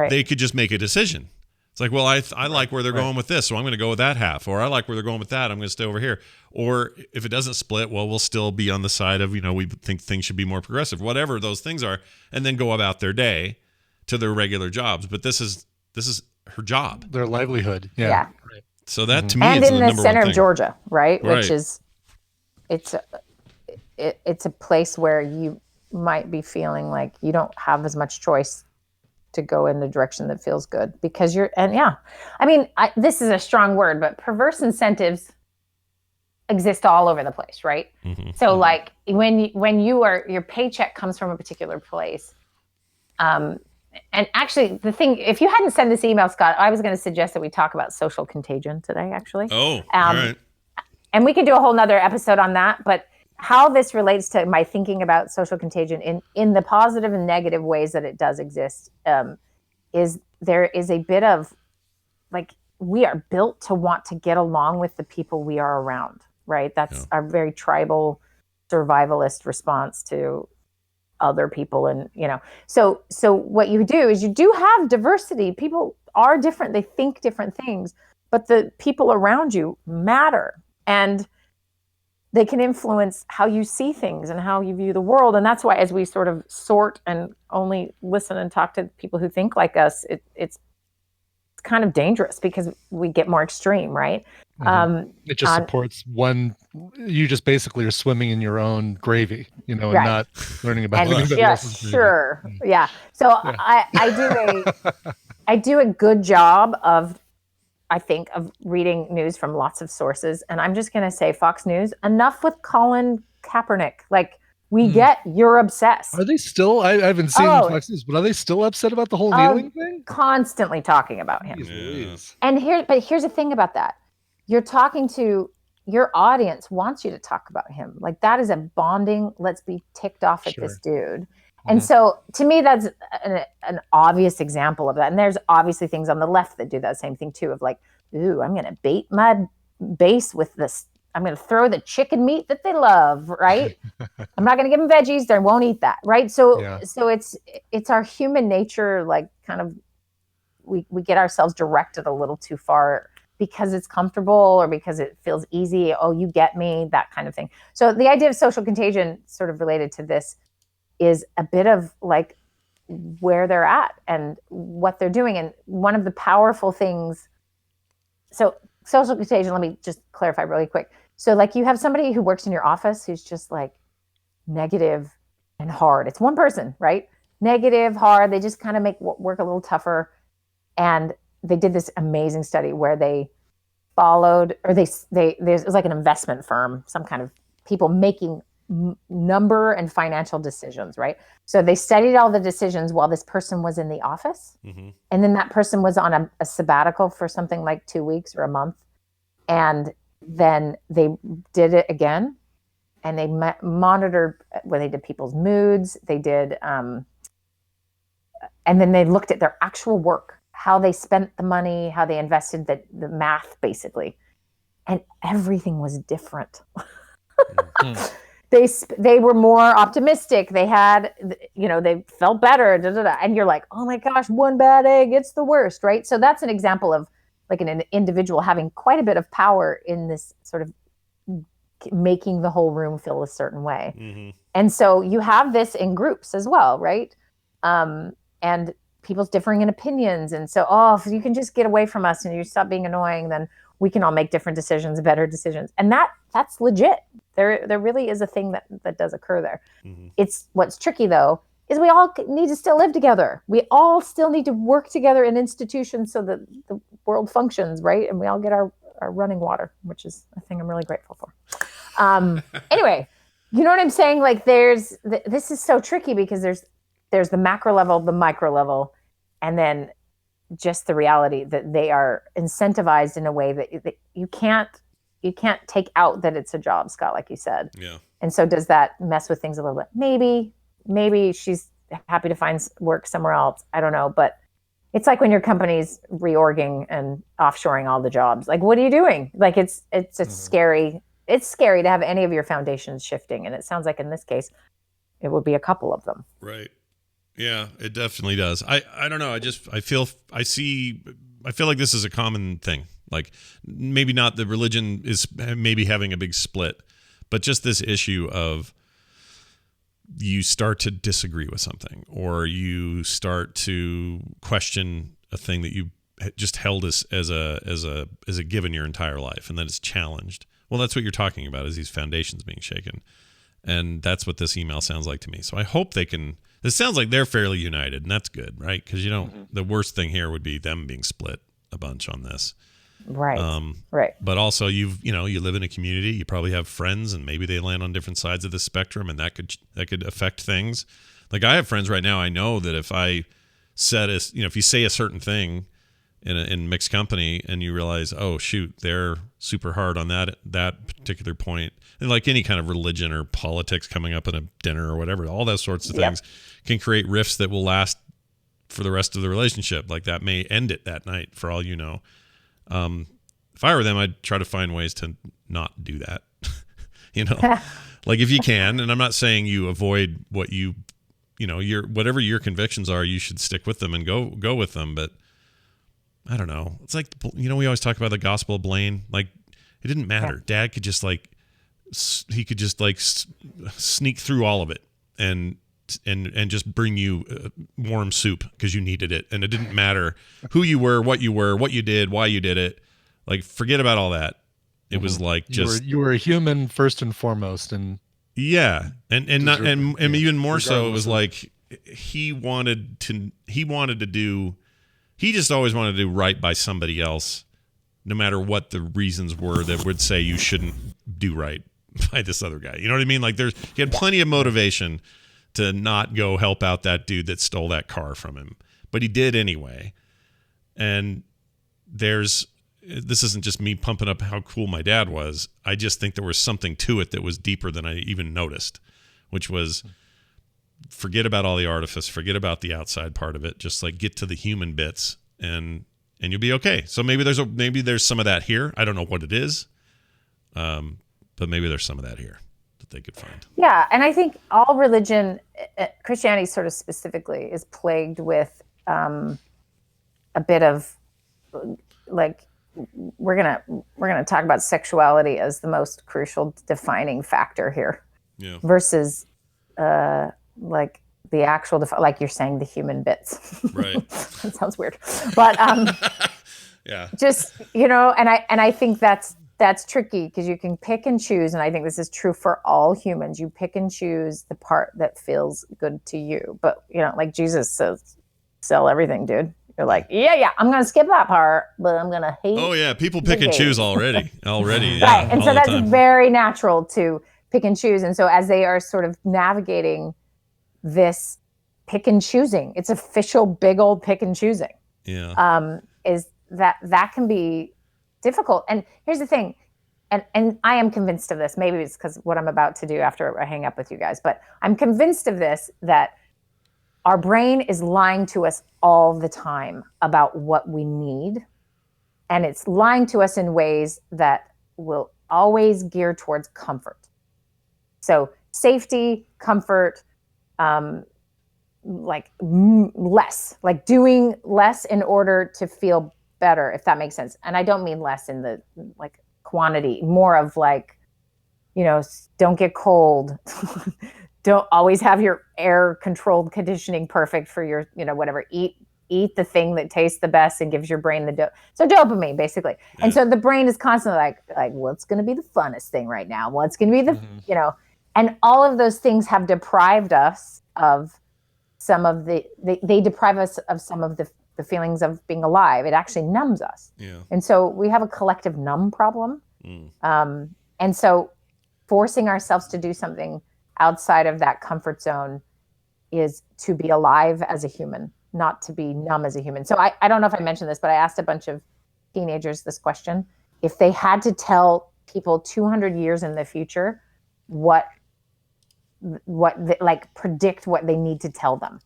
they could just make a decision. It's like, well, I like where they're going with this, so I'm going to go with that half. Or I like where they're going with that, I'm going to stay over here. Or if it doesn't split, well, we'll still be on the side of, we think things should be more progressive, whatever those things are, and then go about their day to their regular jobs. But this is her job, their livelihood. Yeah. Right. So that to me and is in the the number center one of thing. Georgia, right? Which is it's a place where you might be feeling like you don't have as much choice to go in the direction that feels good, because this is a strong word, but perverse incentives exist all over the place, right? Mm-hmm. So like when your paycheck comes from a particular place, and actually the thing, if you hadn't sent this email, Scott, I was going to suggest that we talk about social contagion today, actually. Oh, all right. And we could do a whole nother episode on that, but how this relates to my thinking about social contagion in the positive and negative ways that it does exist, is there is a bit of like, we are built to want to get along with the people we are around, right? That's our very tribal survivalist response to other people. And, so what you do is you do have diversity. People are different. They think different things, but the people around you matter. And they can influence how you see things and how you view the world. And that's why, as we sort of sort and only listen and talk to people who think like us, it's kind of dangerous because we get more extreme, right? Mm-hmm. It just supports one. You just basically are swimming in your own gravy, and not learning about anybody else's gravy. Sure. Yeah. So I do a good job of, I think, of reading news from lots of sources. And I'm just going to say, Fox News, enough with Colin Kaepernick. Like, we get you're obsessed. Are they still? I haven't seen Fox News, but are they still upset about the whole kneeling thing? Constantly talking about him. Jeez. And here's the thing about that. You're talking to your audience wants you to talk about him. Like, that is a bonding, let's be ticked off at this dude. And so to me, that's an obvious example of that. And there's obviously things on the left that do that same thing too, of like, ooh, I'm going to bait my base with this. I'm going to throw the chicken meat that they love, right? I'm not going to give them veggies. They won't eat that, right? So it's our human nature, like kind of, we get ourselves directed a little too far because it's comfortable or because it feels easy. Oh, you get me, that kind of thing. So the idea of social contagion, sort of related to this, is a bit of like where they're at and what they're doing. And one of the powerful things, so social contagion, let me just clarify really quick. So like you have somebody who works in your office who's just like negative and hard. It's one person, right? Negative, hard. They just kind of make work a little tougher. And they did this amazing study where they followed, or it was like an investment firm, some kind of people making number and financial decisions, right? So they studied all the decisions while this person was in the office. Mm-hmm. And then that person was on a sabbatical for something like 2 weeks or a month. And then they did it again. And they monitored what they did, people's moods. They did, and then they looked at their actual work, how they spent the money, how they invested, the math, basically. And everything was different. They were more optimistic. They had, they felt better. And you're like, oh my gosh, one bad egg, it's the worst, right? So that's an example of like an individual having quite a bit of power in this sort of making the whole room feel a certain way. Mm-hmm. And so you have this in groups as well, right? And people's differing in opinions. And so, if you can just get away from us and you stop being annoying, then we can all make different decisions, better decisions. And that's legit. There really is a thing that does occur there. Mm-hmm. It's what's tricky though, is we all need to still live together. We all still need to work together in institutions so that the world functions, right? And we all get our running water, which is a thing I'm really grateful for. Anyway, you know what I'm saying? Like this is so tricky because there's the macro level, the micro level, and then just the reality that they are incentivized in a way that you can't take out that it's a job, Scott, like you said. Yeah. And so does that mess with things a little bit? Maybe she's happy to find work somewhere else. I don't know, but it's like when your company's reorging and offshoring all the jobs. Like, what are you doing? Like, it's scary. It's scary to have any of your foundations shifting. And it sounds like in this case, it would be a couple of them. Right. Yeah, it definitely does. I don't know. I feel like this is a common thing. Like maybe not the religion is maybe having a big split, but just this issue of you start to disagree with something, or you start to question a thing that you just held as a given your entire life, and then it's challenged. Well, that's what you're talking about, is these foundations being shaken. And that's what this email sounds like to me. So I hope they can. It sounds like they're fairly united, and that's good, right? Because the worst thing here would be them being split a bunch on this. Right. Right. But also you live in a community, you probably have friends, and maybe they land on different sides of the spectrum, and that could affect things. Like I have friends right now, I know that if I said if you say a certain thing in mixed company and you realize, oh shoot, they're super hard on that particular point, and like any kind of religion or politics coming up in a dinner or whatever, all those sorts of things can create rifts that will last for the rest of the relationship. Like that may end it that night, for all you know. If I were them, I'd try to find ways to not do that. Like if you can, and I'm not saying you avoid what your whatever your convictions are, you should stick with them and go with them. But I don't know. It's like, we always talk about the gospel of Blaine. Like it didn't matter. Dad could just sneak through all of it and just bring you warm soup because you needed it. And it didn't matter who you were, what you did, why you did it. Like, forget about all that. It was like you were a human first and foremost. And yeah. And even more so, it was like he just always wanted to do right by somebody else, no matter what the reasons were that would say you shouldn't do right by this other guy. You know what I mean? Like he had plenty of motivation to not go help out that dude that stole that car from him, but he did anyway. And this isn't just me pumping up how cool my dad was. I just think there was something to it that was deeper than I even noticed, which was forget about all the artifice, forget about the outside part of it. Just like get to the human bits and you'll be okay. So maybe there's some of that here. I don't know what it is. But maybe there's some of that here that they could find. Yeah. And I think all religion, Christianity sort of specifically, is plagued with a bit of like, we're gonna talk about sexuality as the most crucial defining factor here, versus like the actual like you're saying, the human bits. Right. That sounds weird, but yeah. Just and I think that's tricky because you can pick and choose, and I think this is true for all humans. You pick and choose the part that feels good to you, but like Jesus says, sell everything, dude. You're like, yeah, I'm going to skip that part, but I'm going to hate. Oh yeah, people pick and choose already. Yeah, right. And so that's very natural to pick and choose. And so as they are sort of navigating this pick and choosing, it's official big old pick and choosing. Yeah. Is that can be difficult. And here's the thing, and I am convinced of this. Maybe it's because what I'm about to do after I hang up with you guys, but I'm convinced of this, that our brain is lying to us all the time about what we need. And it's lying to us in ways that will always gear towards comfort. So safety, comfort, less, like doing less in order to feel better, if that makes sense. And I don't mean less in the like quantity, more of like, don't get cold. Don't always have your air controlled conditioning perfect for your, whatever. Eat the thing that tastes the best and gives your brain the so dopamine, basically. Yeah. And so the brain is constantly like, what's going to be the funnest thing right now? What's going to be the, and all of those things have deprived us of some of they deprive us of some of the feelings of being alive. It actually numbs us. Yeah. And so we have a collective numb problem. And so forcing ourselves to do something outside of that comfort zone is to be alive as a human, not to be numb as a human. So I don't know if I mentioned this, but I asked a bunch of teenagers this question. If they had to tell people 200 years in the future predict what they need to tell them.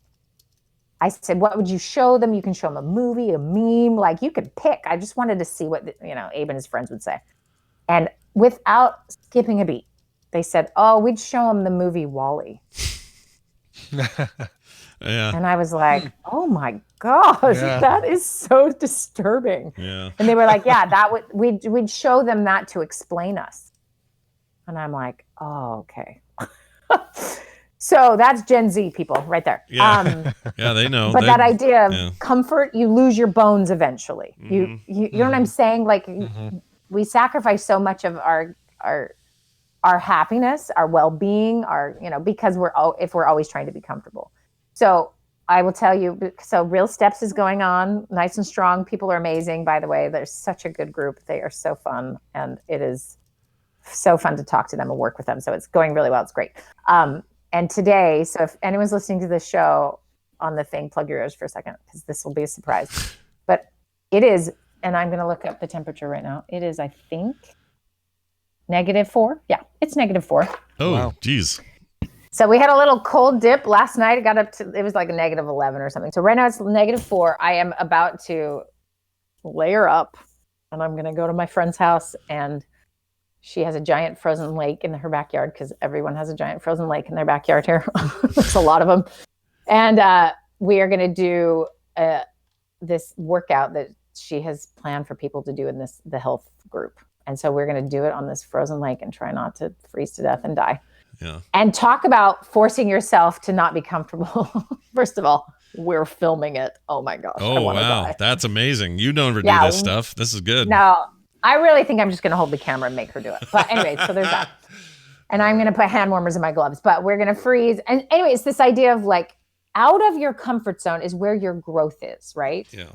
I said, what would you show them? You can show them a movie, a meme, like you could pick. I just wanted to see what, Abe and his friends would say. And without skipping a beat, they said, we'd show them the movie WALL-E. Yeah. And I was like, oh my gosh, that is so disturbing. Yeah. And they were like, we'd show them that to explain us. And I'm like, oh, okay. So that's Gen Z people right there. Yeah. Yeah, they know. But that idea of comfort, you lose your bones eventually. Mm-hmm. You know what I'm saying? Like we sacrifice so much of our happiness, our well-being, because if we're always trying to be comfortable. So I will tell you, so Real Steps is going on, nice and strong. People are amazing, by the way. They're such a good group. They are so fun. And it is so fun to talk to them and work with them. So it's going really well. It's great. And today, so if anyone's listening to this show on the thing, plug your ears for a second, because this will be a surprise. But it is, and I'm going to look up the temperature right now. It is, I think, -4. Yeah, it's -4. Oh, wow. Geez. So we had a little cold dip last night. It got up to, it was like a -11 or something. So right now it's -4. I am about to layer up, and I'm going to go to my friend's house, and she has a giant frozen lake in her backyard, because everyone has a giant frozen lake in their backyard here. There's a lot of them. And we are going to do this workout that she has planned for people to do in the health group. And so we're going to do it on this frozen lake and try not to freeze to death and die. Yeah. And talk about forcing yourself to not be comfortable. First of all, we're filming it. Oh my gosh. Oh, wow. Die. That's amazing. You don't ever do this stuff. This is good. No, I really think I'm just going to hold the camera and make her do it. But anyway, so there's that. And I'm going to put hand warmers in my gloves, but we're going to freeze. And anyway, it's this idea of like out of your comfort zone is where your growth is, right? Yeah.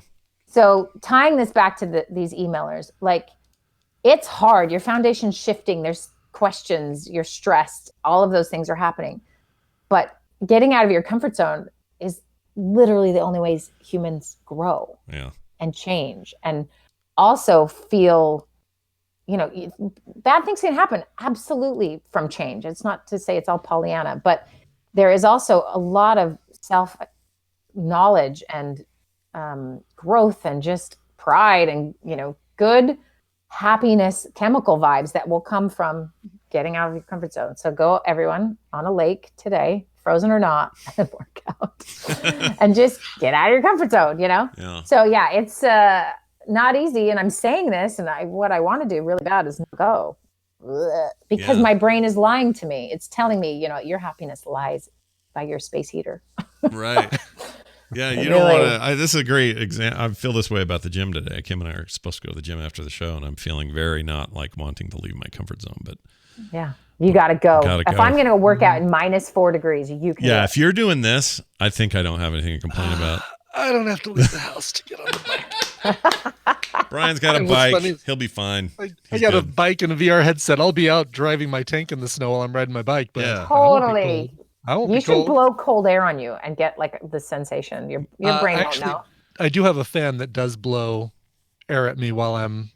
So tying this back to these emailers, like it's hard. Your foundation's shifting. There's questions. You're stressed. All of those things are happening. But getting out of your comfort zone is literally the only ways humans grow and change. And also feel, bad things can happen absolutely from change. It's not to say it's all Pollyanna, but there is also a lot of self-knowledge and growth and just pride and, good happiness, chemical vibes that will come from getting out of your comfort zone. So go everyone on a lake today, frozen or not, and work out and just get out of your comfort zone, Yeah. So yeah, it's, not easy, and I'm saying this, and what I want to do really bad is go, because my brain is lying to me. It's telling me, your happiness lies by your space heater. Right. Yeah, you don't want to. This is a great example. I feel this way about the gym today. Kim and I are supposed to go to the gym after the show, and I'm feeling very not like wanting to leave my comfort zone. But yeah, you got to go. If I'm going to work out in -4 degrees, you can. Yeah, if you're doing this, I think I don't have anything to complain about. I don't have to leave the house to get on the bike. Brian's got a And what's bike. funny is He'll be fine. I He's got a good. bike and a VR headset. I'll be out driving my tank in the snow while I'm riding my bike. But Yeah. Totally. I won't You be should cold. blow cold air on you and get like the sensation. Your brain actually, won't know. I do have a fan that does blow air at me while I'm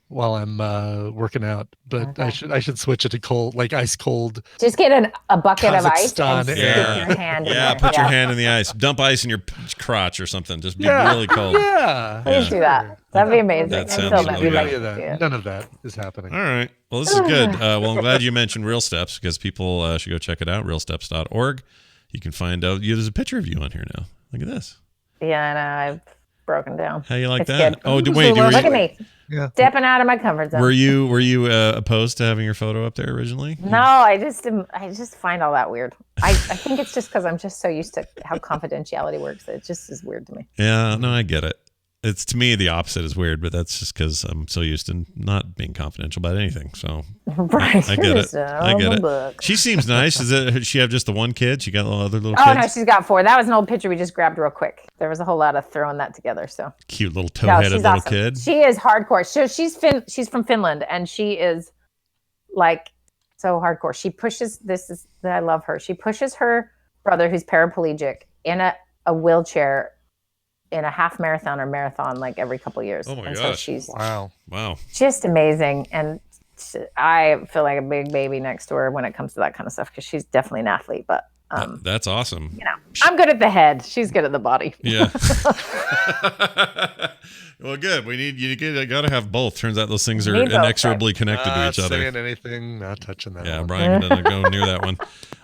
working out, but I should switch it to cold, like ice cold. Just get a bucket of ice Kazakhstan and stick air. your hand in Yeah, there. put your hand in the ice. Dump ice in your crotch or something. Just be Yeah. really cold. Yeah. Please do that. That'd be amazing. That And sounds film really it. We'd good. like None of to see that. it. None of that is happening. All right. Well, this is good. Well, I'm glad you mentioned Real Steps because people should go check it out, realsteps.org. You can find out. There's a picture of you on here now. Look at this. Yeah, no, I've broken down. How you like It's that? good. Oh, Who's wait. the last Look at me. Yeah. Stepping out of my comfort zone. Were you opposed to having your photo up there originally? No, I just find all that weird. I think it's just because I'm just so used to how confidentiality works that it just is weird to me. Yeah, no, I get it. It's to me the opposite is weird, but that's just because I'm so used to not being confidential about anything. So Right. I get it. I get it. She seems nice. Does she have just the one kid? She got other little Oh, kids? no, she's got 4. That was an old picture we just grabbed real quick. There was a whole lot of throwing that together. So Cute little no, toe-headed she's little awesome. kid. She is hardcore. So she's from Finland, and she is like so hardcore. She pushes. I love her. She pushes her brother, who's paraplegic, in a wheelchair in a half marathon or marathon like every couple years. Oh my and gosh. So she's Wow. just amazing, and I feel like a big baby next to her when it comes to that kind of stuff because she's definitely an athlete. But That's awesome. you know, I'm good at the head. She's good at the body. Yeah. Well, good. You got to have both. Turns out those things are Need both, inexorably connected to Not each other. saying anything, not touching that Yeah, one. Brian doesn't go near that one.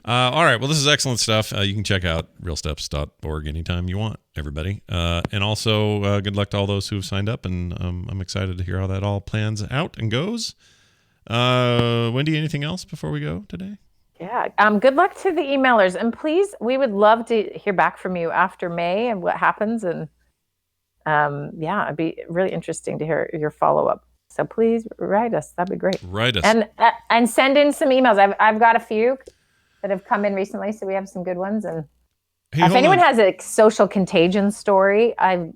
All right. Well, this is excellent stuff. You can check out realsteps.org anytime you want, everybody. And also, good luck to all those who have signed up. And I'm excited to hear how that all plans out and goes. Wendy, anything else before we go today? Yeah. Good luck to the emailers, and please, we would love to hear back from you after May and what happens. And yeah, it'd be really interesting to hear your follow up. So please write us. That'd be great. Write us. And send in some emails. I've got a few that have come in recently, so we have some good ones. And Hey, if hold anyone on. has a social contagion story, I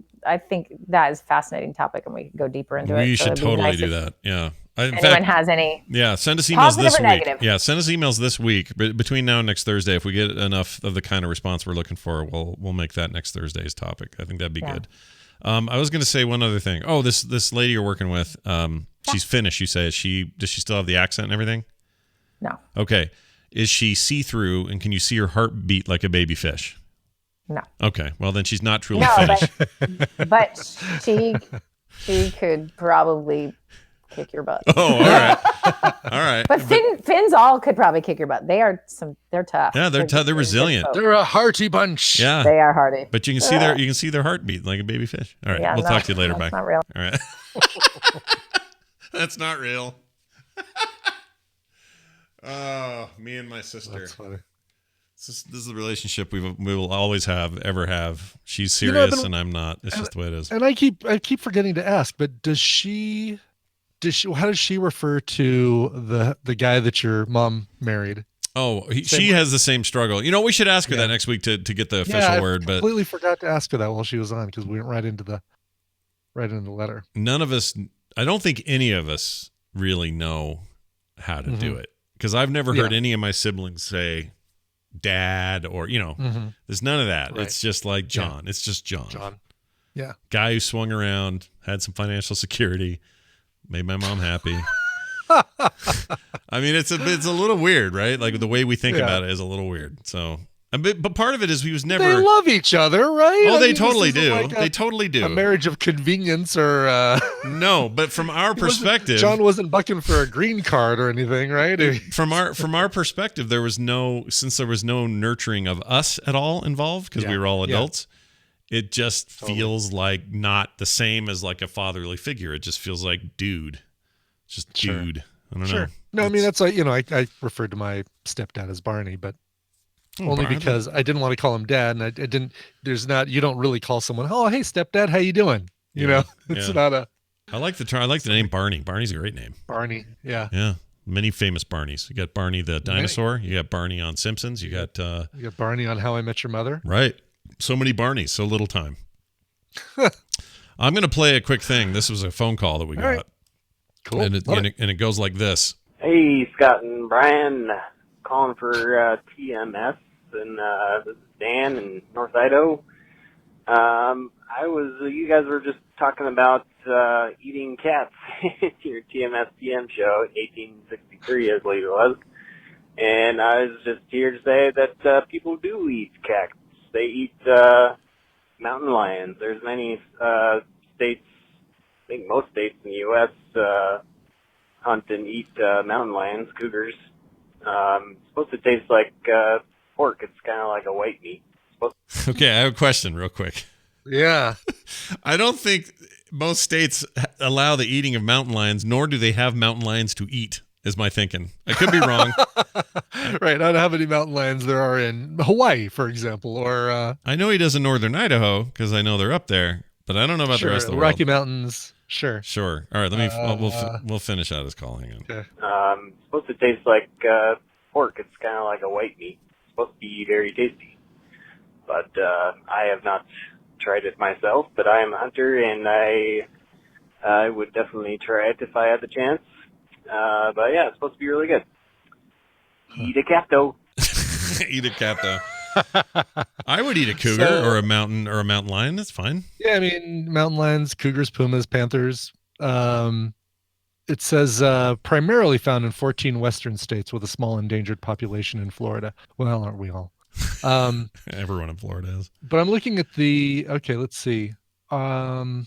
think that is a fascinating topic, and we can go deeper into it. We So should it'd be totally nice do if that. Yeah. In Anyone fact, has any? yeah, send us emails Positive this or week. negative? Yeah, send us emails this week. But between now and next Thursday, if we get enough of the kind of response we're looking for, we'll make that next Thursday's topic. I think that'd be good. I was going to say one other thing. Oh, this lady you're working with, she's Finnish. You say does she still have the accent and everything? No. Okay. Is she see-through, and can you see her heart beat like a baby fish? No. Okay. Well, then she's not truly No, Finnish. but she could probably kick your butt. Oh, all right. All right. But Finns all could probably kick your butt. They're tough. Yeah, they're tough. They're resilient. good folk. They're a hearty bunch. Yeah. They are hardy. But you can see their heartbeat like a baby fish. All right. Yeah, We'll no, talk to you later. that's Bye. not real. All right. That's not real. Oh, me and my sister. That's funny. This is the relationship we will always ever have. She's You know, serious and I'm not. It's just the way it is. And I keep forgetting to ask, but how does she refer to the guy that your mom married? Oh, Same she way. has the same struggle. You know, we should ask her Yeah. that next week to get the official I word, but completely forgot to ask her that while she was on because we went right into the letter. none of us, I don't think any of us really know how to do it because I've never heard any of my siblings say dad or, there's none of that. Right. It's just like John. It's just John. John. Yeah. Guy who swung around, had some financial security, made my mom happy. I mean, it's a little weird, right? Like the way we think about it is a little weird. So, but part of it is he was never. They love each other, right? Oh, I they mean, totally this isn't do. like They totally do. a marriage of convenience or No, but from our perspective, John wasn't bucking for a green card or anything, right? from our perspective, there was no nurturing of us at all involved because we were all adults. It just feels like not the same as like a fatherly figure. It just feels like dude, just dude. I don't know. No, I mean that's like I referred to my stepdad as Barney, but only Barney. because I didn't want to call him dad, and I didn't. You don't really call someone, oh hey stepdad, how you doing? You know, it's not a I like the name Barney. Barney's a great name. Barney. Yeah. Yeah. Many famous Barneys. You got Barney the dinosaur. You got Barney on Simpsons. You got You got Barney on How I Met Your Mother. right. So many Barneys, so little time. I'm going to play a quick thing. This was a phone call that we got. Right. Cool. And it goes like this. Hey, Scott and Brian, calling for TMS, and this is Dan in North Idaho. You guys were just talking about eating cats in your TMS PM show in 1863, I believe it was. And I was just here to say that people do eat cats. They eat mountain lions. There's many states, I think most states in the U.S., hunt and eat mountain lions, cougars. It's supposed to taste like pork. It's kind of like a white meat. Okay, I have a question real quick. Yeah. I don't think most states allow the eating of mountain lions, nor do they have mountain lions to eat, is my thinking. I could be wrong. Right. I don't know how many mountain lions there are in Hawaii, for example, or... I know he does in northern Idaho, because I know they're up there, but I don't know about the rest of the world. Rocky Mountains, sure. Sure. All right, let me. We'll finish out his call. Hang on. Okay. It's supposed to taste like pork. It's kind of like a white meat. It's supposed to be very tasty. But I have not tried it myself, but I am a hunter, and I would definitely try it if I had the chance. But yeah, it's supposed to be really good. Eat a cat, though. Eat a cat, though. I would eat a cougar or a mountain lion. That's fine. Yeah, I mean, mountain lions, cougars, pumas, panthers. It says primarily found in 14 western states with a small endangered population in Florida. Well, aren't we all? Everyone in Florida is. But I'm looking at okay, let's see. I'm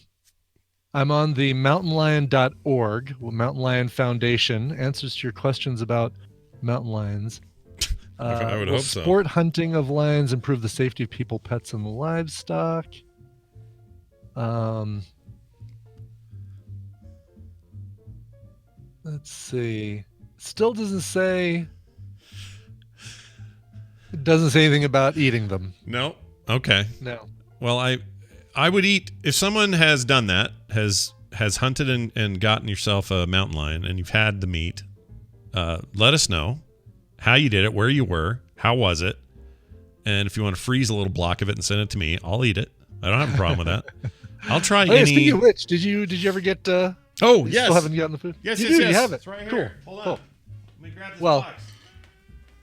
on the mountainlion.org, Mountain Lion Foundation, answers to your questions about mountain lions. I would hope so. Sport hunting of lions, improve the safety of people, pets, and livestock. Let's see. Still doesn't say... It doesn't say anything about eating them. No. Okay. No. Well, I would eat if someone has done that, has hunted and gotten yourself a mountain lion, and you've had the meat. Let us know how you did it, where you were, how was it, and if you want to freeze a little block of it and send it to me, I'll eat it. I don't have a problem with that. I'll try any. Speaking of which, did you ever get? Oh, you yes. Still haven't gotten the food. Yes, you yes, do. yes. You have it. It's right cool. here. Hold on. Cool. Let me grab this Well, box.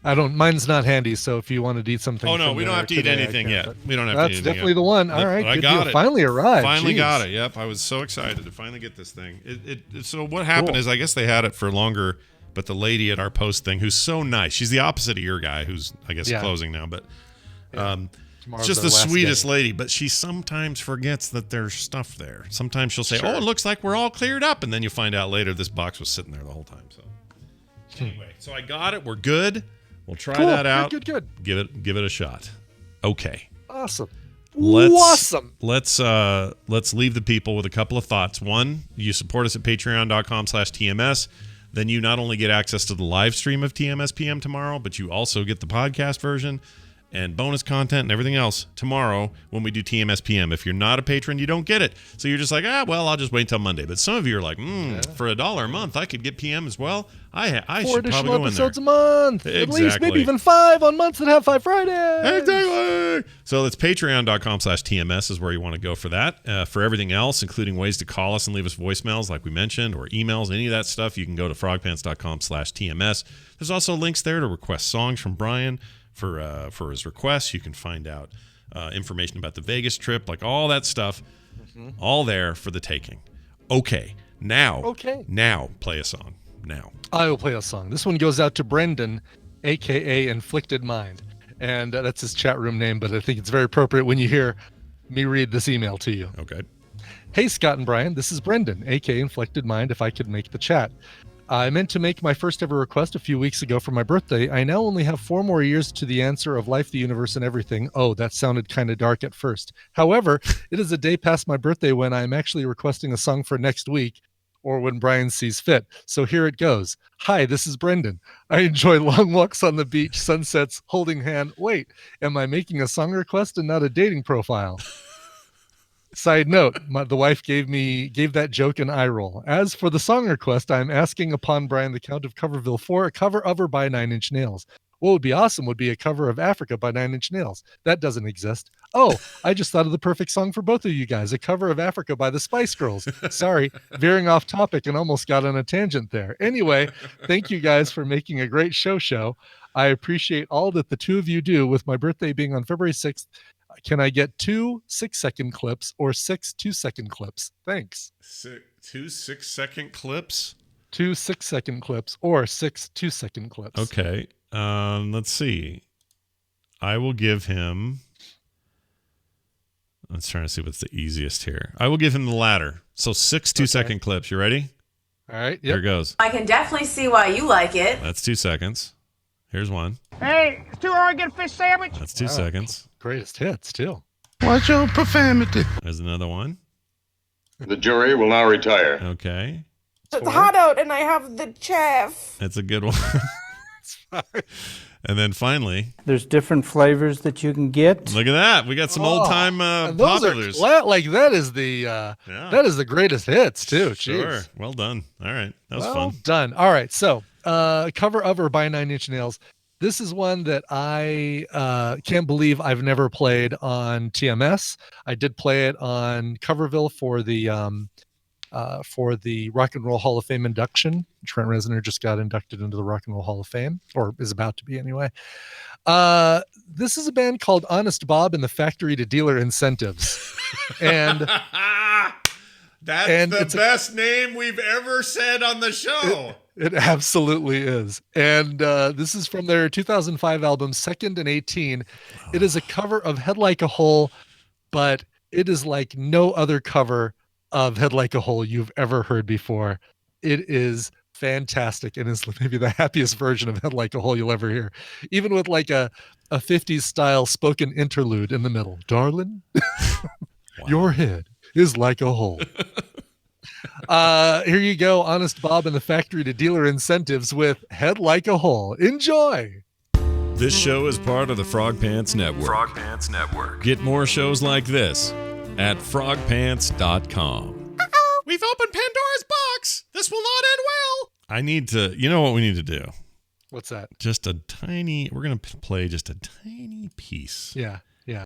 I don't. Mine's not handy, so if you want to eat something. Oh no, we don't have to eat anything yet. We don't have to eat anything That's definitely yet. the one. All right, I good got deal. it. Finally arrived. Finally Jeez. got it. Yep, I was so excited to finally get this thing. So what happened is, I guess they had it for longer, but the lady at our post thing, who's so nice, she's the opposite of your guy, who's I guess closing now, but Tomorrow's just our the last sweetest day. lady. But she sometimes forgets that there's stuff there. Sometimes she'll say, "Oh, it looks like we're all cleared up," and then you find out later this box was sitting there the whole time. So anyway, so I got it. We're good. We'll try that out. Good. Give it a shot. Okay. Awesome. Let's leave the people with a couple of thoughts. One, you support us at patreon.com/TMS. Then you not only get access to the live stream of TMS PM tomorrow, but you also get the podcast version and bonus content and everything else tomorrow when we do TMS PM. If you're not a patron, you don't get it. So you're just like, well, I'll just wait until Monday. But some of you are like, for $1 a month, I could get PM as well. I 4 should probably additional go in there. episodes a month. Exactly. At least, maybe even 5 on months that have 5 Fridays. Exactly. So it's patreon.com/TMS is where you want to go for that. For everything else, including ways to call us and leave us voicemails like we mentioned, or emails, any of that stuff, you can go to frogpants.com/TMS. There's also links there to request songs from Brian for his requests. You can find out information about the Vegas trip, like all that stuff, all there for the taking. Okay. Now play a song. Now. I will play a song. This one goes out to Brendan, a.k.a. Inflicted Mind. And that's his chat room name, but I think it's very appropriate when you hear me read this email to you. Okay. Hey, Scott and Brian. This is Brendan, a.k.a. Inflicted Mind, if I could make the chat. I meant to make my first ever request a few weeks ago for my birthday. I now only have 4 more years to the answer of life, the universe, and everything. Oh, that sounded kind of dark at first. However, it is a day past my birthday when I'm actually requesting a song for next week, or when Brian sees fit. So here it goes. Hi, this is Brendan. I enjoy long walks on the beach, sunsets, holding hand. Wait, am I making a song request and not a dating profile? Side note, the wife gave that joke an eye roll. As for the song request, I'm asking upon Brian the Count of Coverville for a cover of her by 9 Inch Nails. What would be awesome would be a cover of Africa by Nine Inch Nails. That doesn't exist. Oh, I just thought of the perfect song for both of you guys, a cover of Africa by the Spice Girls. Sorry, veering off topic and almost got on a tangent there. Anyway, thank you guys for making a great show. I appreciate all that the two of you do. With my birthday being on February 6th, can I get 2 6-second clips or 6 2-second clips? Thanks. 2 6-second clips? 2 6-second clips or 6 2-second clips. Okay. Let's see. I will give him... I'm trying to see what's the easiest here. I will give him the latter. So 6 2-second clips. You ready? All right. Yep. Here it goes. I can definitely see why you like it. That's 2 seconds. Here's one. Hey, it's too hard to get a fish sandwich. That's 2 seconds. Greatest hits, too. What's your profanity? There's another one. The jury will now retire. Okay. It's hot out and I have the chaff. That's a good one. And then finally, there's different flavors that you can get. Look at that. We got some old time populars. That is the greatest hits too. Sure. Jeez. Well done. All right. That was fun. Well done. All right. So cover of or by Nine Inch Nails. This is one that I can't believe I've never played on TMS. I did play it on Coverville for the Rock and Roll Hall of Fame induction. Trent Reznor just got inducted into the Rock and Roll Hall of Fame, or is about to be anyway. This is a band called Honest Bob and the Factory to Dealer Incentives. And that's the best name we've ever said on the show. It absolutely is. And this is from their 2005 album, Second and 18. It is a cover of Head Like a Hole, but it is like no other cover of Head Like a Hole you've ever heard before. It is fantastic and is maybe the happiest version of Head Like a Hole you'll ever hear, even with like a 50s style spoken interlude in the middle. Darling, your head is like a hole. Here you go. Honest Bob and the Factory to Dealer Incentives with Head Like a Hole. Enjoy. This show is part of the Frog Pants Network. Frog Pants Network. Get more shows like this at frogpants.com. We've opened Pandora's box. This will not end well. I need to, you know what we need to do? What's that? Just a tiny, we're going to play just a tiny piece. Yeah.